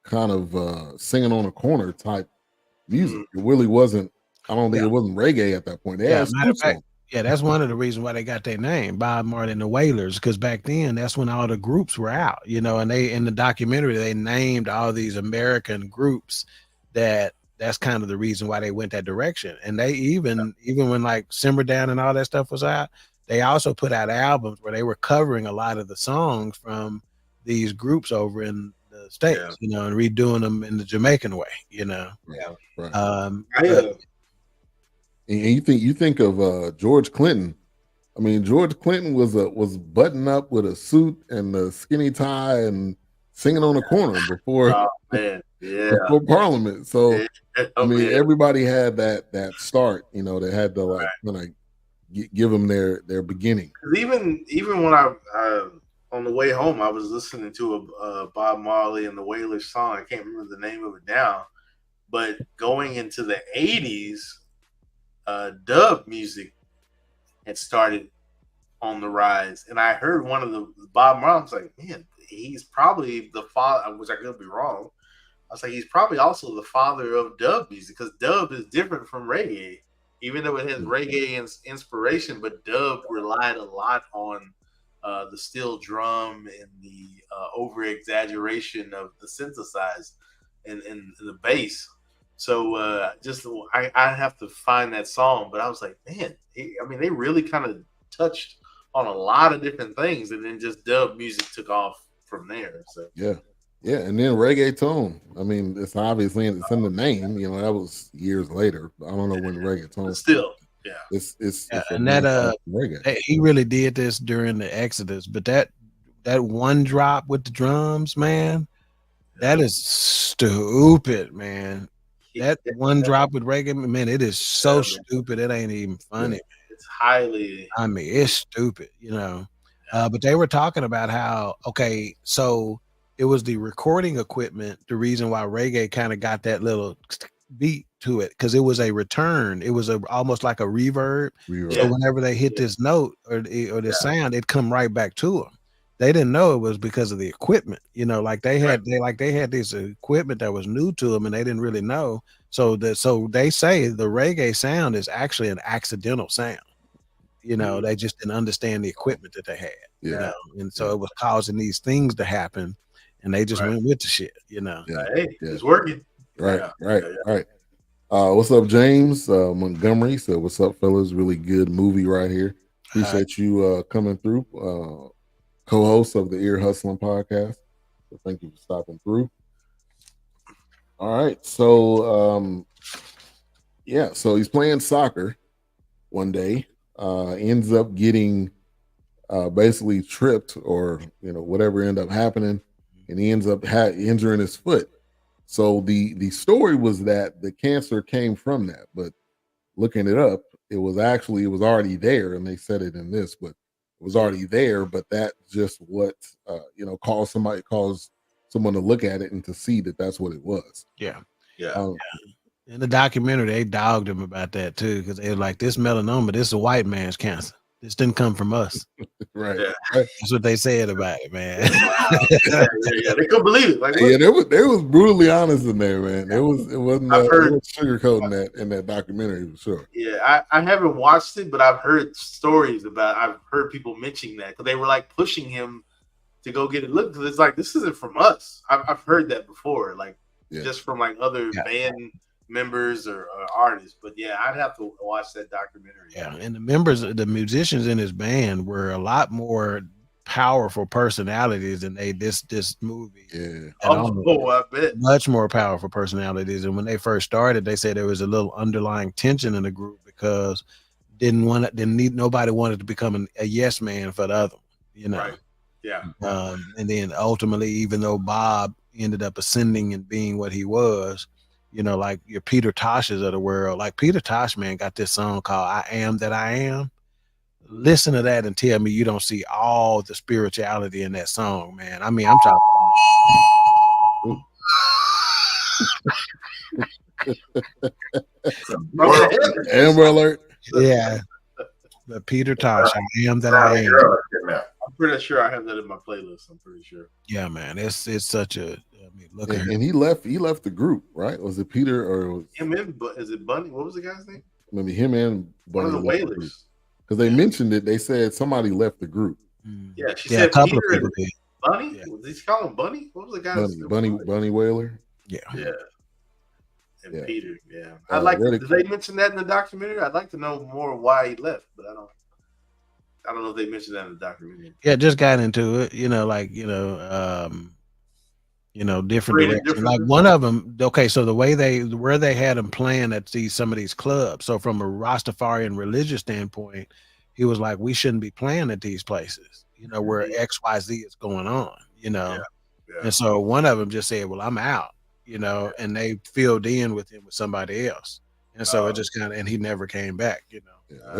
kind of singing on a corner type music. It really wasn't, I don't think it wasn't reggae at that point. That's one of the reasons why they got their name, Bob Marley and the Wailers, because back then that's when all the groups were out, you know, and they, in the documentary, they named all these American groups that's kind of the reason why they went that direction. And they even when like Simmer Down and all that stuff was out, they also put out albums where they were covering a lot of the songs from these groups over in the States, you know, and redoing them in the Jamaican way, you know. And you think of George Clinton. I mean, George Clinton was buttoned up with a suit and a skinny tie and singing on the corner before before Parliament. So I mean, everybody had that start. You know, they had to like when I give them their beginning. Even when I on the way home, I was listening to a Bob Marley and the Wailers song. I can't remember the name of it now, but going into the 80s. Dub music had started on the rise, and I heard one of the Bob Marley. I was like, man, he's probably the father, which I could be wrong. I was like, he's probably also the father of dub music, because dub is different from reggae, even though it has reggae inspiration. But dub relied a lot on the steel drum and the over exaggeration of the synthesized and the bass. So I have to find that song, but I was like, man, they really kind of touched on a lot of different things, and then just dub music took off from there. So yeah, and then reggaeton. I mean, it's obviously it's in the name. You know, that was years later. I don't know when reggaeton. But still, it's and that reggae. He really did this during the Exodus, but that one drop with the drums, man, that is stupid, man. That one drop with reggae, man, it is so stupid. It ain't even funny. It's highly. I mean, it's stupid, you know. But they were talking about how, okay, so it was the recording equipment, the reason why reggae kind of got that little beat to it because it was a return. It was almost like a reverb. Reverb. So whenever they hit this note or the sound, it'd come right back to them. They didn't know it was because of the equipment, you know, like they had this equipment that was new to them and they didn't really know. So they say the reggae sound is actually an accidental sound. You know, they just didn't understand the equipment that they had. Yeah. You know, and so it was causing these things to happen, and they just went with the shit. You know, it's working. Right. What's up, James Montgomery? So what's up, fellas? Really good movie right here. Appreciate you coming through. Co-host of the Ear Hustling podcast. So thank you for stopping through. All right. So so he's playing soccer one day, ends up getting basically tripped or whatever ended up happening, and he ends up injuring his foot. So the story was that the cancer came from that, but looking it up, it was already there, and they said it in this, but it was already there, but that's just what caused someone to look at it and to see that that's what it was. In the documentary, they dogged him about that too, because they were like, "This melanoma, this is a white man's cancer. This didn't come from us." Right. That's what they said about it, man. They couldn't believe it. Like, they was brutally honest in there, man. It wasn't sugarcoating that in that documentary for sure. Yeah, I haven't watched it, but I've heard stories about. I've heard people mentioning that because they were like pushing him to go get it looked. Because it's like, this isn't from us. I've heard that before, like just from like other band members or artists. But I'd have to watch that documentary. And the musicians in his band were a lot more powerful personalities than this movie. I bet. Much more powerful personalities. And when they first started, they said there was a little underlying tension in the group because nobody wanted to become a yes man for the other, Right. Yeah. And then ultimately, even though Bob ended up ascending and being what he was, like your Peter Toshes of the world, like Peter Tosh, man, got this song called "I Am That I Am." Listen to that and tell me you don't see all the spirituality in that song, man. I mean, I'm talking. Amber Alert. Yeah. But Peter Tosh, "I Am That I Am." I'm pretty sure I have that in my playlist. I'm pretty sure. Yeah, man. It's such a. I mean, look at and he left the group, right? Was it Peter or him? Is it Bunny? What was the guy's name? Maybe him and Bunny. One of the Wailers. Because they mentioned it. They said somebody left the group. Yeah, she said a couple Peter of people did. Bunny. Did he call him Bunny? What was the guy's name? Bunny Wailer. Yeah. And Peter. Yeah. I'd like. Did they mention that in the documentary? I'd like to know more why he left, but I don't know if they mentioned that in the documentary. Yeah, just got into it, different directions. Like one of them, okay, so the way where they had him playing at some of these clubs. So from a Rastafarian religious standpoint, he was like, we shouldn't be playing at these places, where XYZ is going on, And so one of them just said, well, I'm out, and they filled in with him with somebody else. And so it just and he never came back,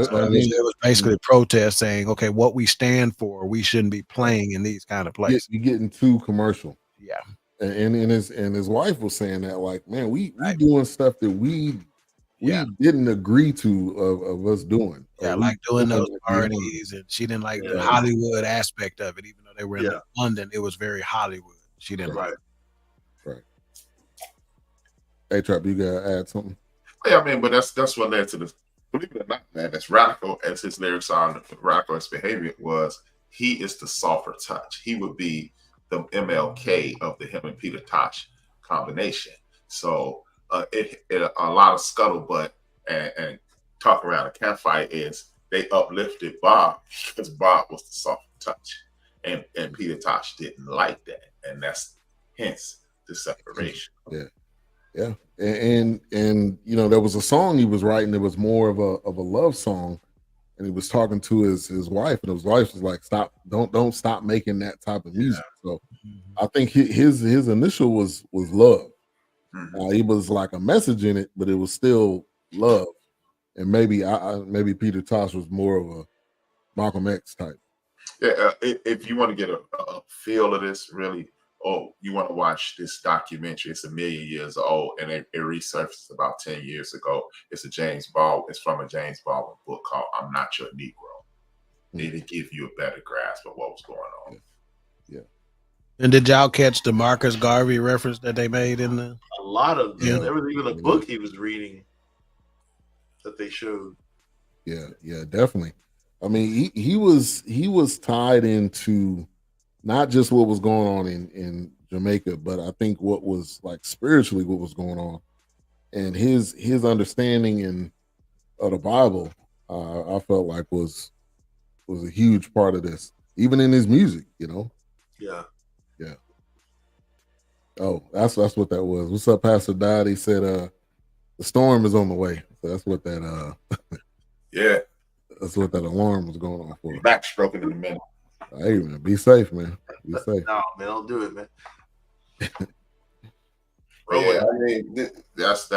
So, I mean, it was basically a protest saying, okay, what we stand for, we shouldn't be playing in these kind of places. You're getting too commercial. Yeah. And his wife was saying that, like, man, we doing stuff that we didn't agree to of us doing. Yeah, like doing those parties, and she didn't like the Hollywood aspect of it, even though they were in London. It was very Hollywood. She didn't like it. Right. Hey, Trap, you gotta add something. Yeah, I mean, but that's what led to this. Believe it or not, man, as radical as his lyrics are, radical as behavior was, he is the softer touch. He would be the MLK of the him and Peter Tosh combination. So it a lot of scuttlebutt and talk around a campfire is they uplifted Bob because Bob was the softer touch, and Peter Tosh didn't like that, and that's hence the separation. Yeah. And there was a song he was writing that was more of a love song, and he was talking to his wife, and his wife was like, don't stop making that type of music. So I think his initial was love. It was like a message in it, but it was still love. And maybe Peter Tosh was more of a Malcolm X type. Yeah, if you want to get a feel of this, really, oh, you want to watch this documentary? It's 1,000,000 years old, and it resurfaced about 10 years ago. It's from a James Baldwin book called "I'm Not Your Negro." It'll give you a better grasp of what was going on. Yeah. And did y'all catch the Marcus Garvey reference that they made in the? A lot of them. Yeah. There was even a book he was reading that they showed. Yeah, definitely. I mean, he was tied into not just what was going on in Jamaica, but I think what was like spiritually what was going on, and his understanding of the Bible, I felt like was a huge part of this, even in his music, you know. Yeah. Oh, that's what that was. What's up, Pastor Dodd? He said, the storm is on the way. So that's what that Yeah, that's what that alarm was going on for. backstroking in a minute. Hey man, be safe, man. Be safe. No, man, don't do it, man. Yeah, I mean, that's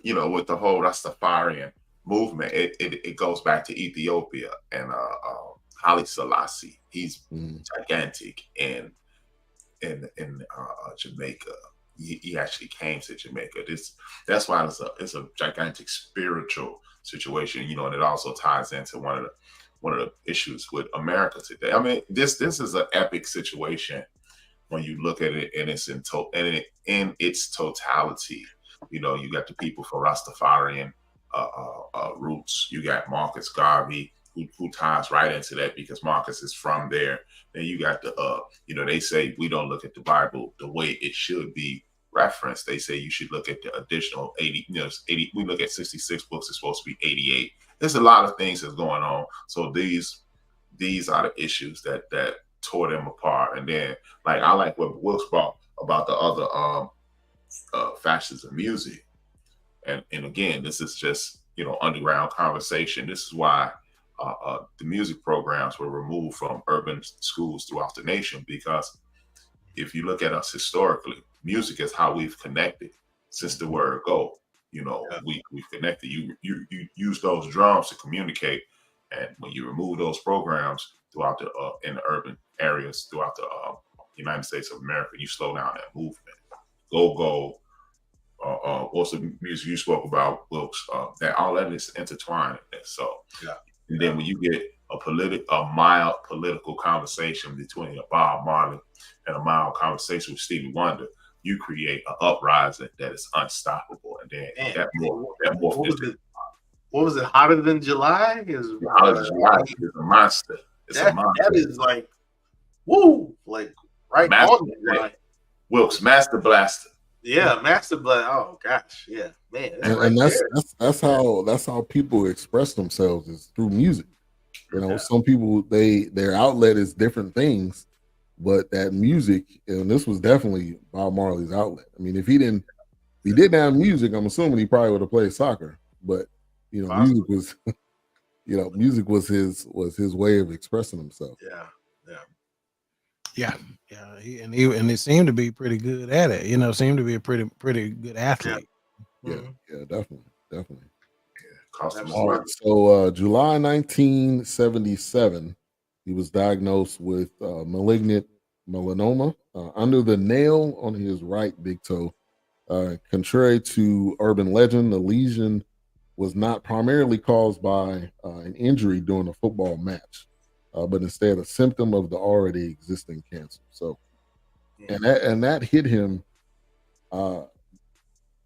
with the whole Rastafarian movement, it goes back to Ethiopia and Haile Selassie. He's gigantic in Jamaica. He actually came to Jamaica. That's why it's a gigantic spiritual situation, and it also ties into one of the issues with America today. I mean, this is an epic situation when you look at it in its totality. You got the people for Rastafarian roots. You got Marcus Garvey, who ties right into that because Marcus is from there. Then you got they say we don't look at the Bible the way it should be referenced. They say you should look at the additional 80, 80. We look at 66 books. It's supposed to be 88. There's a lot of things that's going on. So these are the issues that tore them apart. And then, like, I like what Wilkes brought about the other factions of music. And again, this is just underground conversation. This is why the music programs were removed from urban schools throughout the nation, because if you look at us historically, music is how we've connected since the word go. We've connected. You use those drums to communicate, and when you remove those programs throughout in the urban areas throughout the United States of America, you slow down that movement. Go. What's the music you spoke about, Wilkes? That all that is intertwined in this. So, and then when you get a mild political conversation between a Bob Marley and a mild conversation with Stevie Wonder, you create an uprising that is unstoppable. And then what was it? Hotter Than July? Hotter Than July is a monster. A monster. That is like, woo, like right Master on the line. Wilkes, Master Blaster. Yeah, Master Blaster. Oh gosh, yeah, man. That's how people express themselves, is through music. Some people their outlet is different things, but that music, and this was definitely Bob Marley's outlet. I mean, if he didn't have music, I'm assuming he probably would have played soccer. But music was, music was his way of expressing himself. Yeah. He seemed to be pretty good at it. Seemed to be a pretty good athlete. Yeah, definitely. All right, so July 1977, he was diagnosed with malignant melanoma under the nail on his right big toe. Contrary to urban legend, the lesion was not primarily caused by an injury during a football match, but instead a symptom of the already existing cancer. So, and that hit him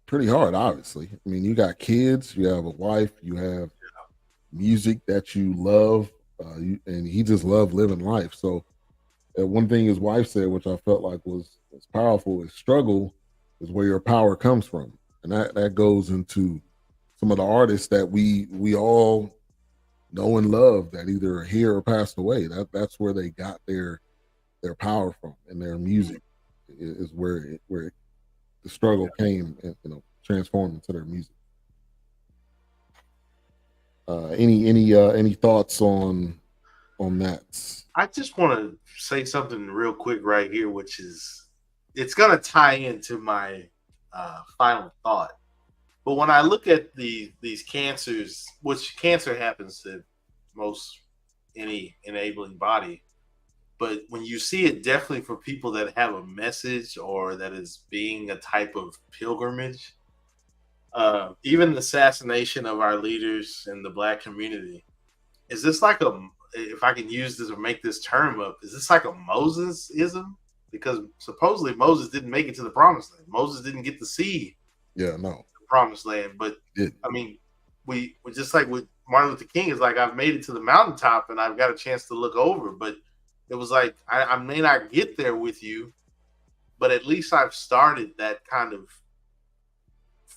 pretty hard, obviously. I mean, you got kids, you have a wife, you have music that you love, and he just loved living life. So one thing his wife said, which I felt like was powerful, is struggle is where your power comes from. And that goes into some of the artists that we all know and love that either are here or passed away. That's where they got their power from, and their music is where the struggle came and transformed into their music. Any thoughts on that? I just want to say something real quick right here, which is it's gonna tie into my final thought. But when I look at these cancers, which cancer happens to most any enabling body, But when you see it, definitely for people that have a message or that is being a type of pilgrimage, even the assassination of our leaders in the Black community, is this like if I can use this or make this term up, is this like a Moses-ism? Because supposedly Moses didn't make it to the promised land. Moses didn't get to see the promised land. But I mean, we just like with Martin Luther King is like, I've made it to the mountaintop and I've got a chance to look over. But it was like, I may not get there with you, but at least I've started that kind of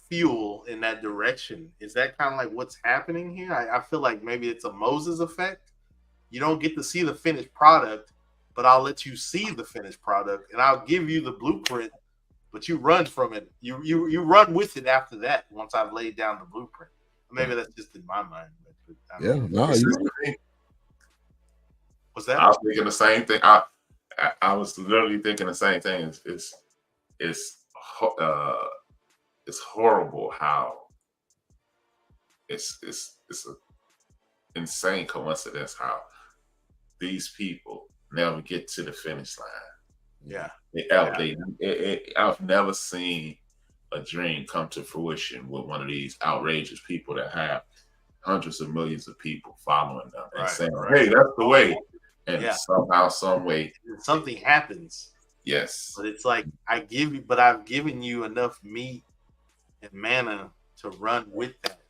fuel in that direction. Is that kind of like what's happening here? I feel like maybe it's a Moses effect. You don't get to see the finished product, but I'll let you see the finished product and I'll give you the blueprint, but you run from it. You run with it after that once I've laid down the blueprint. Maybe that's just in my mind. What's that? I was thinking the same thing. I was literally thinking the same thing. It's horrible how it's an insane coincidence how these people never get to the finish line. I've never seen a dream come to fruition with one of these outrageous people that have hundreds of millions of people following them and saying, "Hey, that's the way." And somehow, some way, something happens. Yes, but it's like I've given you enough meat and manna to run with that.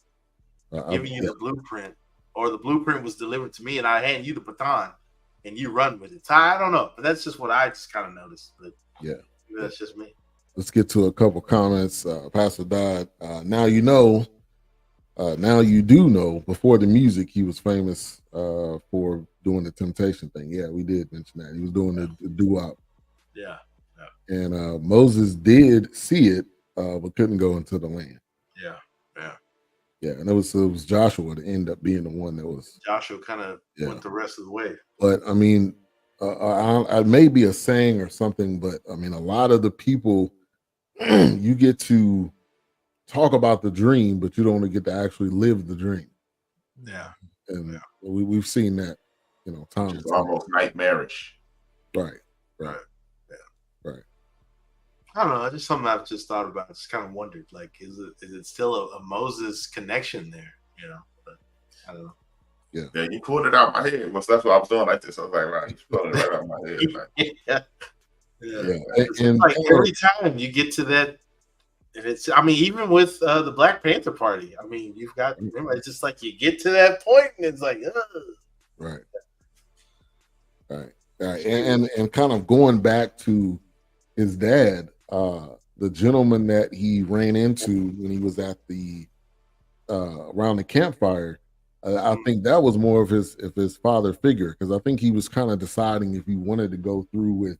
Giving you the blueprint, or the blueprint was delivered to me, and I hand you the baton, and you run with it. So I don't know, but that's just what I just kind of noticed. But that's just me. Let's get to a couple comments. Pastor Dodd, now you know. Now you do know. Before the music, he was famous for doing the Temptation thing. Yeah, we did mention that. He was doing the doo-wop. Yeah. And Moses did see it, but couldn't go into the land. Yeah, and it was Joshua that ended up being the one that was. Joshua kind of went the rest of the way. But I mean, I may be a saying or something, but I mean, a lot of the people you get to talk about the dream, but you don't get to actually live the dream. Yeah, and we've seen that, time. It's almost nightmarish. Right. I don't know. Just something I've just thought about. Just kind of wondered, like, is it still a Moses connection there? But I don't know. Yeah, you pulled it out of my head. Well, that's what I was doing like this. I was like, right, you pulled it right out of my head. And like every time you get to that, and even with the Black Panther Party, I mean, you've got, it's just like you get to that point, and it's like, right. And kind of going back to his dad, the gentleman that he ran into when he was at the around the campfire, I think that was more of his father figure, because I think he was kind of deciding if he wanted to go through with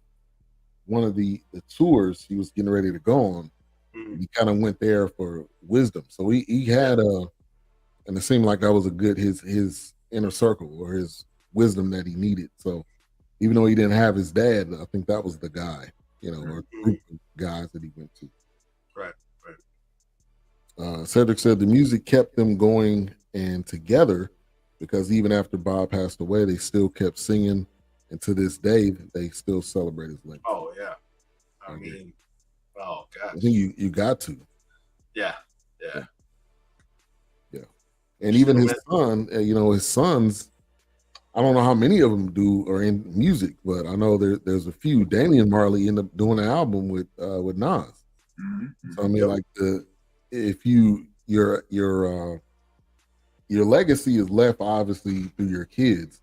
one of the tours he was getting ready to go on. He kind of went there for wisdom. So he had and it seemed like that was a good his inner circle or his wisdom that he needed. So even though he didn't have his dad, I think that was the guy, or group of guys that he went to. Right. Cedric said the music kept them going and together, because even after Bob passed away, they still kept singing, and to this day, they still celebrate his legacy. Oh yeah, I mean, oh gosh, I think you got to. Yeah. And even his son, his sons, I don't know how many of them are in music, but I know there's a few. Damian Marley ended up doing an album with Nas. Mm-hmm. So I mean, like if your legacy is left obviously through your kids,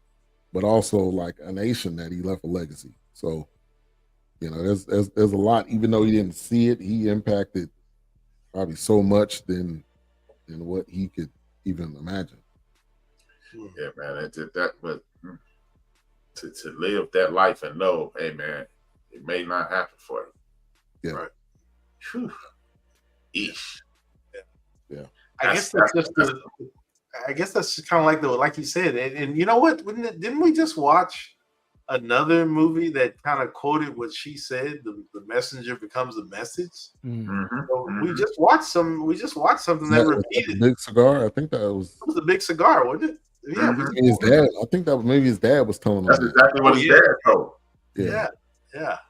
but also like a nation that he left a legacy. So there's a lot. Even though he didn't see it, he impacted probably so much than what he could even imagine. Yeah, man, it did that, but to live that life and know, hey, man, it may not happen for you. Yeah. Right. Whew. Eesh. Yeah. I guess that's just kind of like you said, and you know what? Didn't we just watch another movie that kind of quoted what she said? The messenger becomes the message. Mm-hmm. So we just watched something that repeated. Big Cigar. I think that was. It was a Big Cigar, wasn't it? Yeah. Mm-hmm. His dad. I think that maybe his dad was telling him. That's exactly what his dad told. Yeah.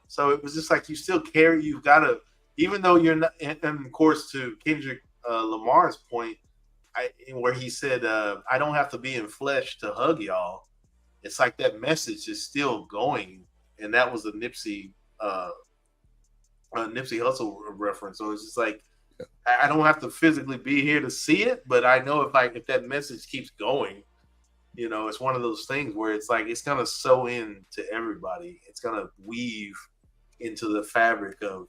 So it was just like you still carry. You've got to, even though you're not. And of course, to Kendrick Lamar's point, where he said, "I don't have to be in flesh to hug y'all." It's like that message is still going, and that was a Nipsey Hussle reference. So it's just like I don't have to physically be here to see it, but I know if that message keeps going, it's one of those things where it's like it's gonna sew in to everybody. It's gonna weave into the fabric of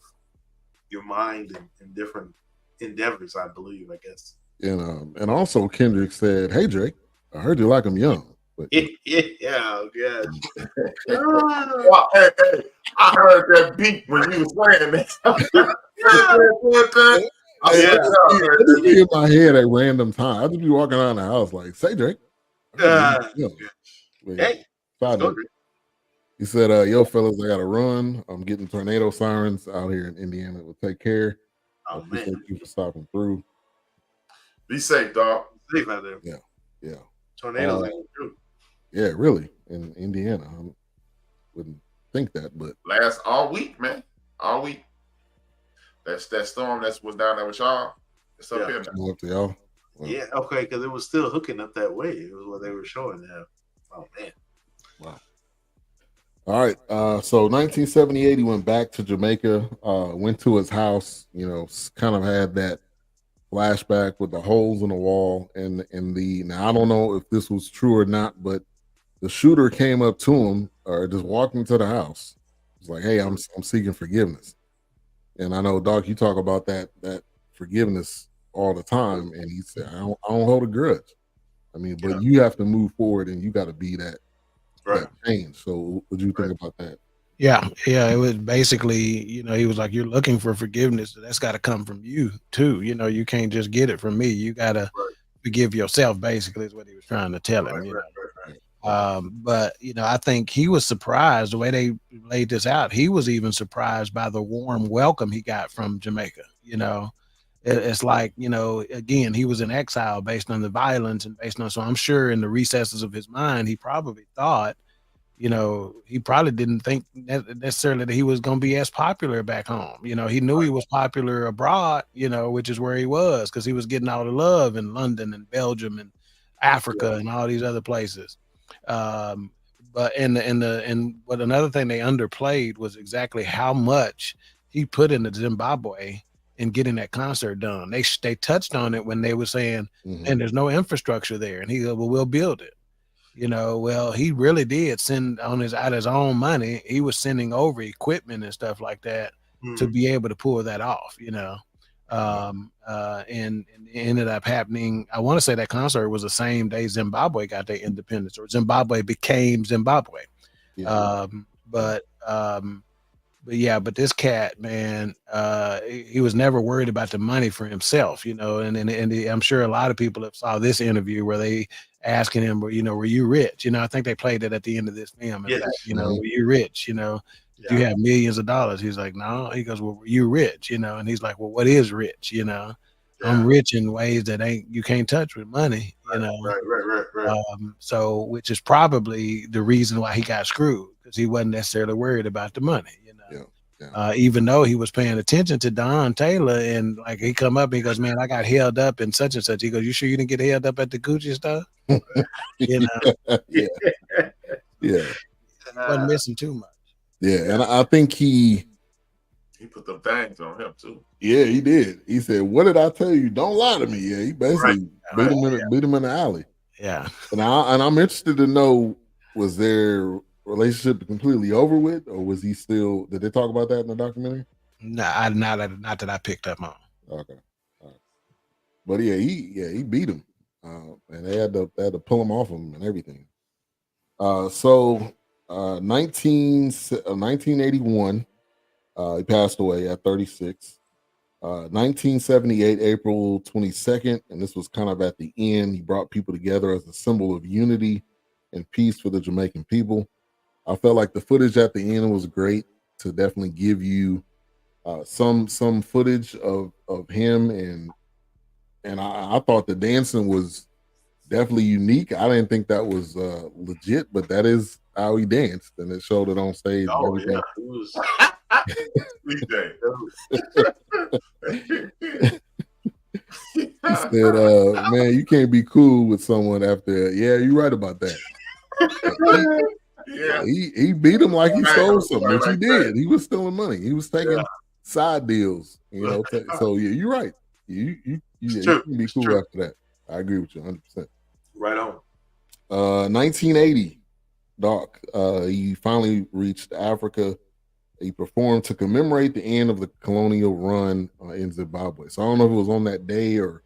your mind and different endeavors, I believe, I guess. And also Kendrick said, "Hey Drake, I heard you like him young." But, yeah. Well, hey, I heard that beat when you were saying that. I be in my head at random time. I just be walking around the house like, "Say Drake." Hey, he said, "Yo, fellas, I got to run. I'm getting tornado sirens out here in Indiana. We'll take care. Oh man, thank you for stopping through. Be safe, dog. Safe out there. Yeah. Tornadoes ain't true. Yeah, really, in Indiana. I wouldn't think that, but last all week, man, all week. That storm that was down there with y'all. It's up here now. Up to y'all. Well, yeah, okay, because it was still hooking up that way. It was what they were showing there. Oh man. Wow. All right. So 1978, he went back to Jamaica, went to his house, kind of had that flashback with the holes in the wall and now I don't know if this was true or not, but the shooter came up to him or just walked into the house. It's like, "Hey, I'm seeking forgiveness." And I know, Doc, you talk about that forgiveness all the time, and he said, I don't hold a grudge. I mean, but you have to move forward and you got to be that change. So what do you think about that? Yeah. It was basically, he was like, "You're looking for forgiveness. That's got to come from you too. You can't just get it from me. You got to forgive yourself," basically is what he was trying to tell him, But, I think he was surprised the way they laid this out. He was even surprised by the warm welcome he got from Jamaica. It's like, again, he was in exile based on the violence and so I'm sure in the recesses of his mind, he probably thought, he probably didn't think necessarily that he was going to be as popular back home. He knew he was popular abroad, which is where he was because he was getting all the love in London and Belgium and Africa and all these other places. But what another thing they underplayed was exactly how much he put into Zimbabwe in getting that concert done. They touched on it when they were saying, and there's no infrastructure there. And he said, "Well, we'll build it." Well, he really did send out his own money. He was sending over equipment and stuff like that to be able to pull that off, and it ended up happening. I want to say that concert was the same day Zimbabwe got their independence, or Zimbabwe became Zimbabwe. But this cat, man, he was never worried about the money for himself, and I'm sure a lot of people have saw this interview where they asking him, were you rich? I think they played it at the end of this film. Yes. Were you rich? Did you have millions of dollars? He's like, "No." He goes, "Well, were you rich?" And he's like, "Well, what is rich?" I'm rich in ways that you can't touch with money, Right. So, which is probably the reason why he got screwed, because he wasn't necessarily worried about the money, even though he was paying attention to Don Taylor, and like he come up and he goes, "Man, I got held up in such and such." He goes, "You sure you didn't get held up at the Gucci stuff?" Wasn't missing too much. Yeah, and I think he put them things on him too. Yeah, he did. He said, "What did I tell you? Don't lie to me." Yeah, he basically beat him in the alley. Yeah, and I'm interested to know, was their relationship completely over with, or was he still? Did they talk about that in the documentary? Nah, not that I picked up on. Okay, all right. But he beat him, and they had to pull him off him and everything. 1981, he passed away at 36. 1978, April 22nd, and this was kind of at the end. He brought people together as a symbol of unity and peace for the Jamaican people. I felt like the footage at the end was great to definitely give you some footage of him, and I thought the dancing was definitely unique. I didn't think that was legit, but that is how he danced, and it showed it on stage and Oh everything. yeah, it was. He said, man, you can't be cool with someone after. Yeah, you're right about that. Yeah. He beat him like he stole something, Right, which he like did. that. He was stealing money. He was taking Yeah. side deals, you know. So yeah, you're right. You true. can be It's cool true. after that. I agree with you 100%. Right on. 1980, Doc. He finally reached Africa. He performed to commemorate the end of the colonial run in Zimbabwe. So I don't know if it was on that day or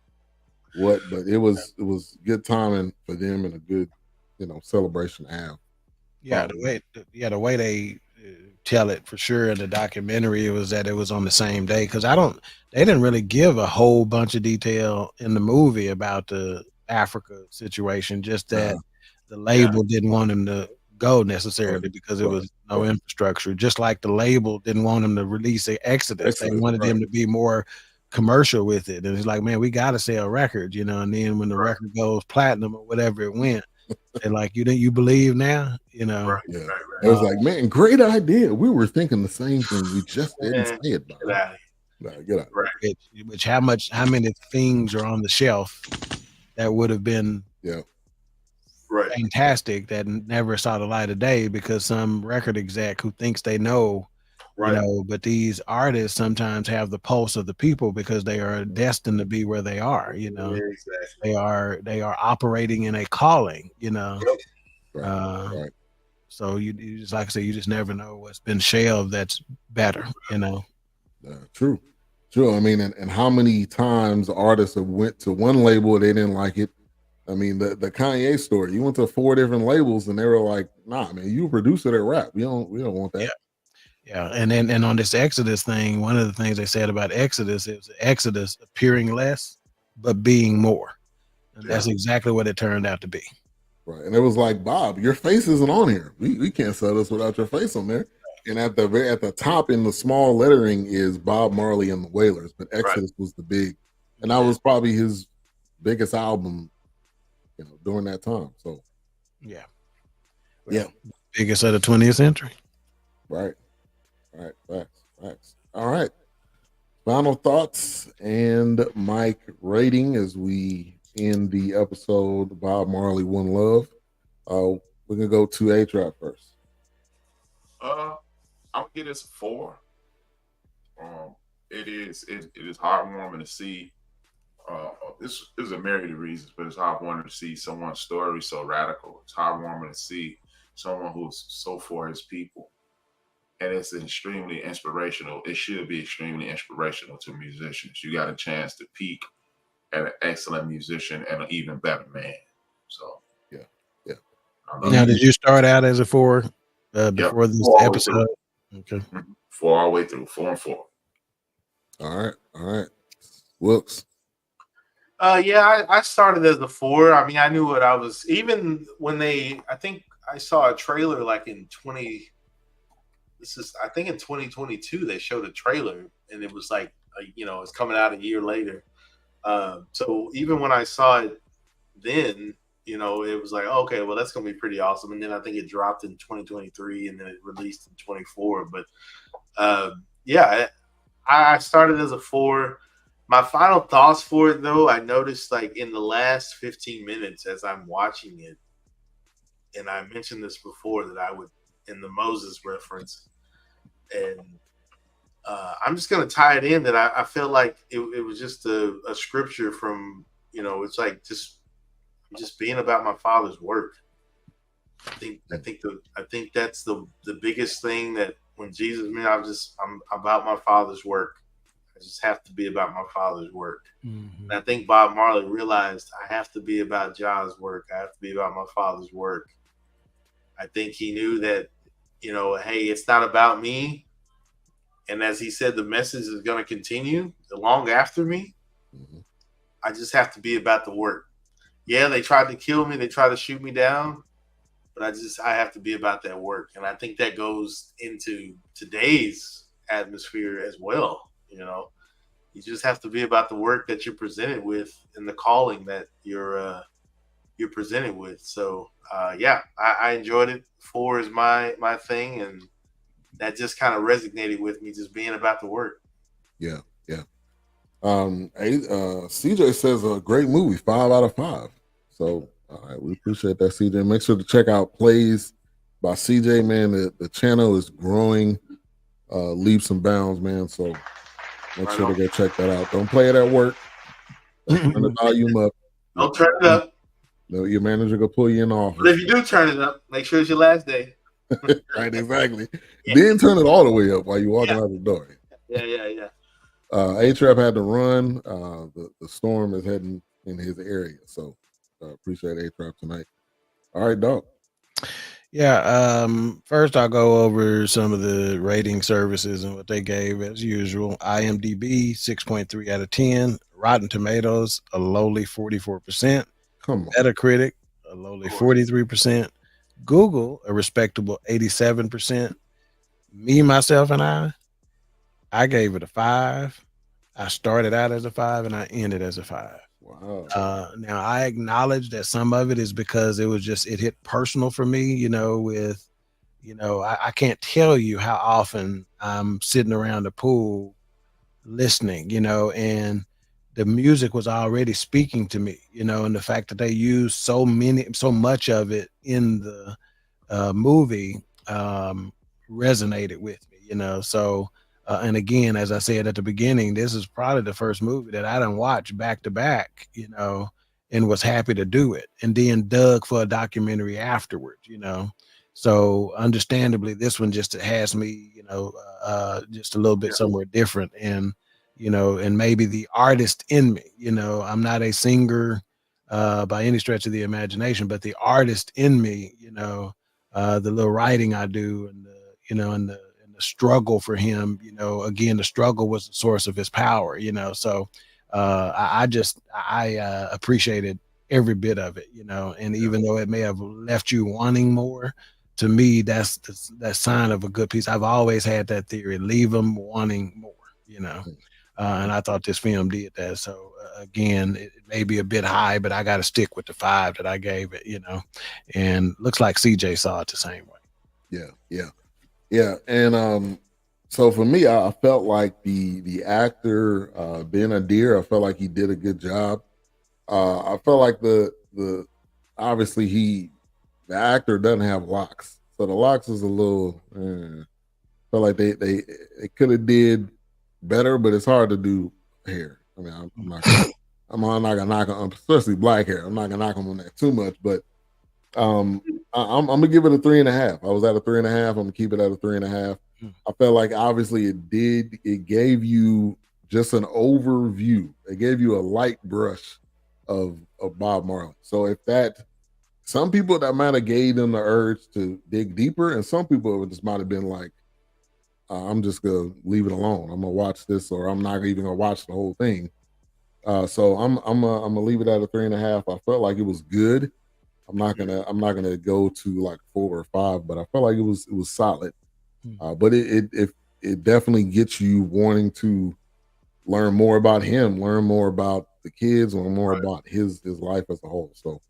what, but it was good timing for them and a good, celebration to have. Yeah, the way they tell it for sure in the documentary was that it was on the same day because they didn't really give a whole bunch of detail in the movie about the Africa situation. Just that the label didn't want him to go necessarily because it was no infrastructure. Just like the label didn't want him to release the Exodus, they wanted him to be more commercial with it. And it's like, man, we got to sell records, And then when the record goes platinum or whatever it went. And like you believe now, Right. It was like, man, great idea. We were thinking the same thing. We just didn't say it. Get out. Get out. Right. Which how many things are on the shelf that would have been fantastic that never saw the light of day because some record exec who thinks they know, but these artists sometimes have the pulse of the people because they are destined to be where they are, Yeah, exactly. They are operating in a calling, Right. So you just, like I say, you just never know what's been shelved that's better, True. I mean, and how many times artists have went to one label, they didn't like it. I mean, the Kanye story, you went to 4 different labels and they were like, nah, man, you a producer that rap. We don't want that. Yeah. And on this Exodus thing, one of the things they said about Exodus is Exodus appearing less, but being more. And that's exactly what it turned out to be. Right. And it was like, Bob, your face isn't on here. We can't sell this without your face on there. And at the top in the small lettering is Bob Marley and the Wailers, but Exodus was the big, and that was probably his biggest album, during that time. So yeah, biggest of the 20th century. Right. Facts. All right. Final thoughts and Mike rating as we end the episode. Bob Marley, One Love. We're gonna go to A-Trap first. I'm gonna give this a 4. It is heartwarming to see. This is a myriad of reasons, but it's heartwarming to see someone's story so radical. It's heartwarming to see someone who's so for his people, and it's extremely inspirational. It should be extremely inspirational to musicians. You got a chance to peak at an excellent musician and an even better man. So yeah. Now, did you start out as a 4 before this episode? Okay, 4 all the way through, 4 and 4. All right. Wilkes. I started as a 4. I mean, I knew what I was. Even when I think I saw a trailer like in 2022 they showed a trailer and it was like it's coming out a year later. So even when I saw it then, it was like, okay, well, that's going to be pretty awesome. And then I think it dropped in 2023 and then it released in 24. But I started as a 4. My final thoughts for it, though, I noticed like in the last 15 minutes as I'm watching it, and I mentioned this before that I would, in the Moses reference, and I'm just going to tie it in that I felt like it was just a scripture from, it's like just being about my Father's work. I think that's the biggest thing that when Jesus, I'm about my Father's work. I just have to be about my Father's work. Mm-hmm. And I think Bob Marley realized I have to be about John's work. I have to be about my Father's work. I think he knew that, hey, it's not about me. And as he said, the message is going to continue long after me. Mm-hmm. I just have to be about the work. Yeah, they tried to kill me. They tried to shoot me down. But I have to be about that work. And I think that goes into today's atmosphere as well. You just have to be about the work that you're presented with and the calling that you're you're presented with. So I enjoyed it. 4 is my thing, and that just kind of resonated with me, just being about the work. Yeah. CJ says a great movie, 5 out of 5. So we appreciate that, CJ. Make sure to check out Plays by CJ, man. The channel is growing leaps and bounds, man. So make sure to go check that out. Don't play it at work. Turn the volume up. Don't turn it up. No, your manager gonna pull you in the office. But if you do turn it up, make sure it's your last day. Right, exactly. Then turn it all the way up while you're walking out the door. Yeah. A-Trap had to run. The storm is heading in his area. So appreciate A-Trap tonight. All right, dog. Yeah. First, I'll go over some of the rating services and what they gave as usual. IMDb 6.3 out of 10. Rotten Tomatoes a lowly 44%. Come on. Metacritic a lowly 43%. Google a respectable 87%. Me, myself, and I gave it a 5. I started out as a 5 and I ended as a 5. Wow. Now I acknowledge that some of it is because it hit personal for me, I can't tell you how often I'm sitting around the pool listening, and the music was already speaking to me, and the fact that they used so much of it in the movie resonated with me, so and again, as I said at the beginning, this is probably the first movie that I done watched back to back, and was happy to do it, and then dug for a documentary afterwards, so understandably this one just has me, just a little bit somewhere different, and and maybe the artist in me, I'm not a singer by any stretch of the imagination, but the artist in me, the little writing I do, and the struggle for him, again, the struggle was the source of his power, so I appreciated every bit of it, and even though it may have left you wanting more, to me that's that sign of a good piece. I've always had that theory, leave them wanting more, and I thought this film did that. So again, it may be a bit high, but I got to stick with the 5 that I gave it, and looks like CJ saw it the same way. Yeah. And so for me, I felt like the actor Ben-Adir, I felt like he did a good job. I felt like the obviously the actor doesn't have locks, so the locks is a little. Felt like they could have did better, but it's hard to do hair. I mean, I'm not gonna knock on, especially black hair. I'm not gonna knock on that too much, but I'm gonna give it a 3.5. I was at a 3.5. I'm gonna keep it at a 3.5. I felt like obviously it gave you just an overview. It gave you a light brush of Bob Marley. So if some people that might have gave them the urge to dig deeper, and some people just might have been like, I'm just gonna leave it alone. I'm gonna watch this, or I'm not even gonna watch the whole thing. So I'm gonna leave it at a 3.5. I felt like it was good. I'm not gonna go to like 4 or 5, but I felt like it was solid. But it definitely gets you wanting to learn more about him, learn more about the kids, learn more about his life as a whole. So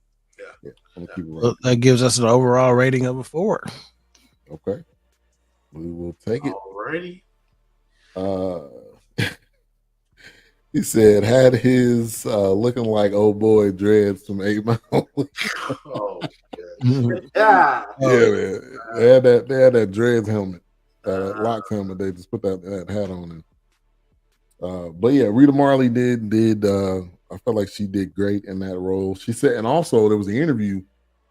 I'm gonna keep it right. Well, that gives us an overall rating of a 4. Okay, we will take it. Alrighty. He said had his looking like old boy dreads from 8 Mile. Oh, yeah, man. They had that dreads helmet, that locks helmet. They just put that hat on him. But yeah, Rita Marley did. I felt like she did great in that role. She said, and also there was an interview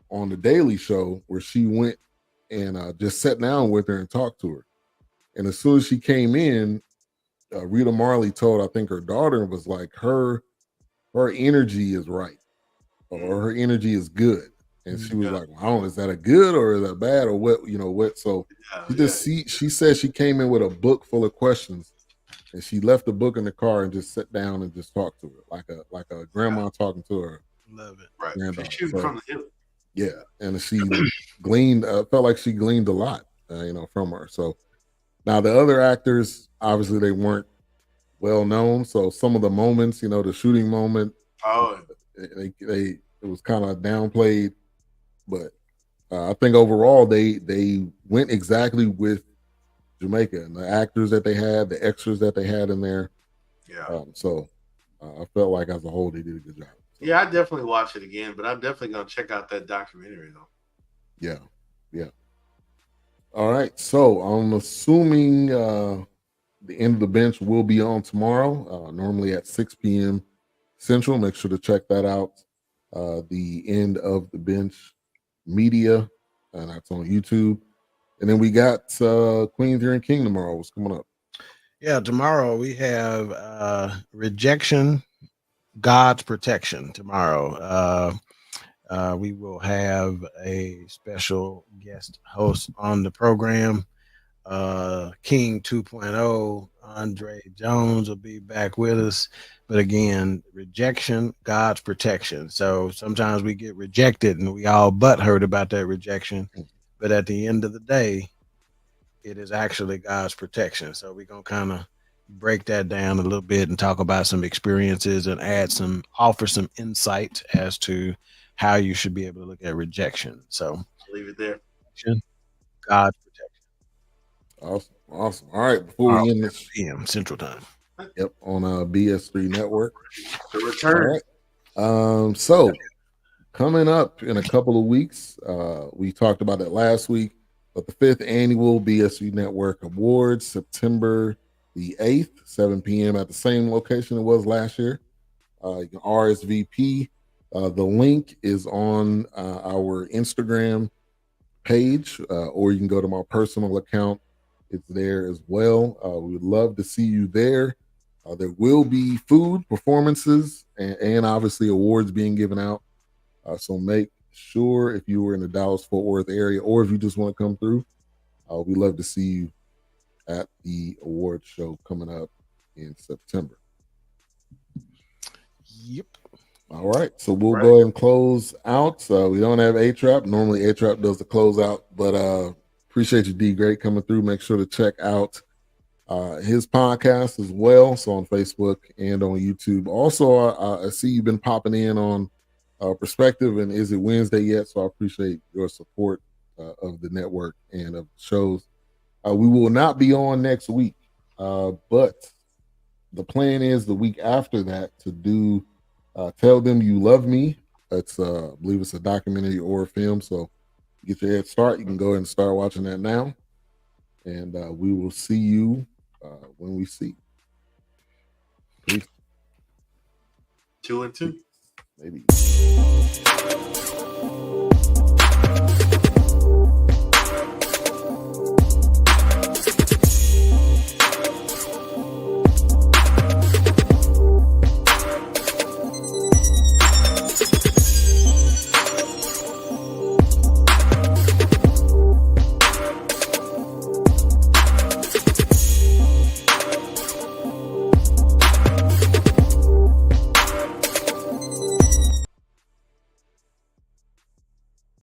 on the Daily Show where she went and just sat down with her and talked to her. And as soon as she came in, Rita Marley told, I think her daughter, was like, her energy is right, or her energy is good. And she was like, well, I don't know, is that a good or is that bad or what, what? So she said she came in with a book full of questions, and she left the book in the car and just sat down and just talked to her like a grandma talking to her. Love it. Right. She's shooting from the hip. Yeah. And she gleaned, felt like she gleaned a lot, from her. So now the other actors, obviously they weren't well known. So some of the moments, the shooting moment, they It was kind of downplayed, but I think overall they went exactly with Jamaica and the actors that they had, the extras that they had in there. Yeah. So I felt like as a whole they did a good job. So, yeah, I definitely watch it again, but I'm definitely gonna check out that documentary though. yeah. All right. So I'm assuming the end of the bench will be on tomorrow, normally at 6 p.m. Central. Make sure to check that out. The end of the bench media, and that's on YouTube. And then we got Queen and King tomorrow. What's coming up? Yeah, tomorrow we have Rejection, God's Protection. Tomorrow, we will have a special guest host on the program. King 2.0, Andre Jones will be back with us. But again, rejection, God's protection. So sometimes we get rejected and we all butthurt about that rejection. But at the end of the day, it is actually God's protection. So we're going to kind of break that down a little bit and talk about some experiences and offer some insight as to how you should be able to look at rejection. So I'll leave it there. God's protection. Awesome. All right, before we end this PM Central Time. Yep, on BS3 Network. The return. All right. So coming up in a couple of weeks, we talked about that last week, but the 5th annual BSU Network Awards, September the 8th, 7 p.m. at the same location it was last year. You can RSVP. The link is on our Instagram page, or you can go to my personal account. It's there as well. We would love to see you there. There will be food, performances, and obviously awards being given out. So make sure if you were in the Dallas-Fort Worth area, or if you just want to come through, we'd love to see you at the award show coming up in September. Yep. All right, so we'll go ahead and close out. We don't have A-Trap. Normally A-Trap does the closeout, but appreciate you, D. Great, coming through. Make sure to check out his podcast as well, so on Facebook and on YouTube. Also, I see you've been popping in on Perspective and Is It Wednesday Yet? So I appreciate your support of the network and of shows. We will not be on next week, but the plan is the week after that to do Tell Them You Love Me. It's I believe it's a documentary or a film, so get your head start. You can go ahead and start watching that now, and we will see you when we see. Peace. 2 and 2. Maybe.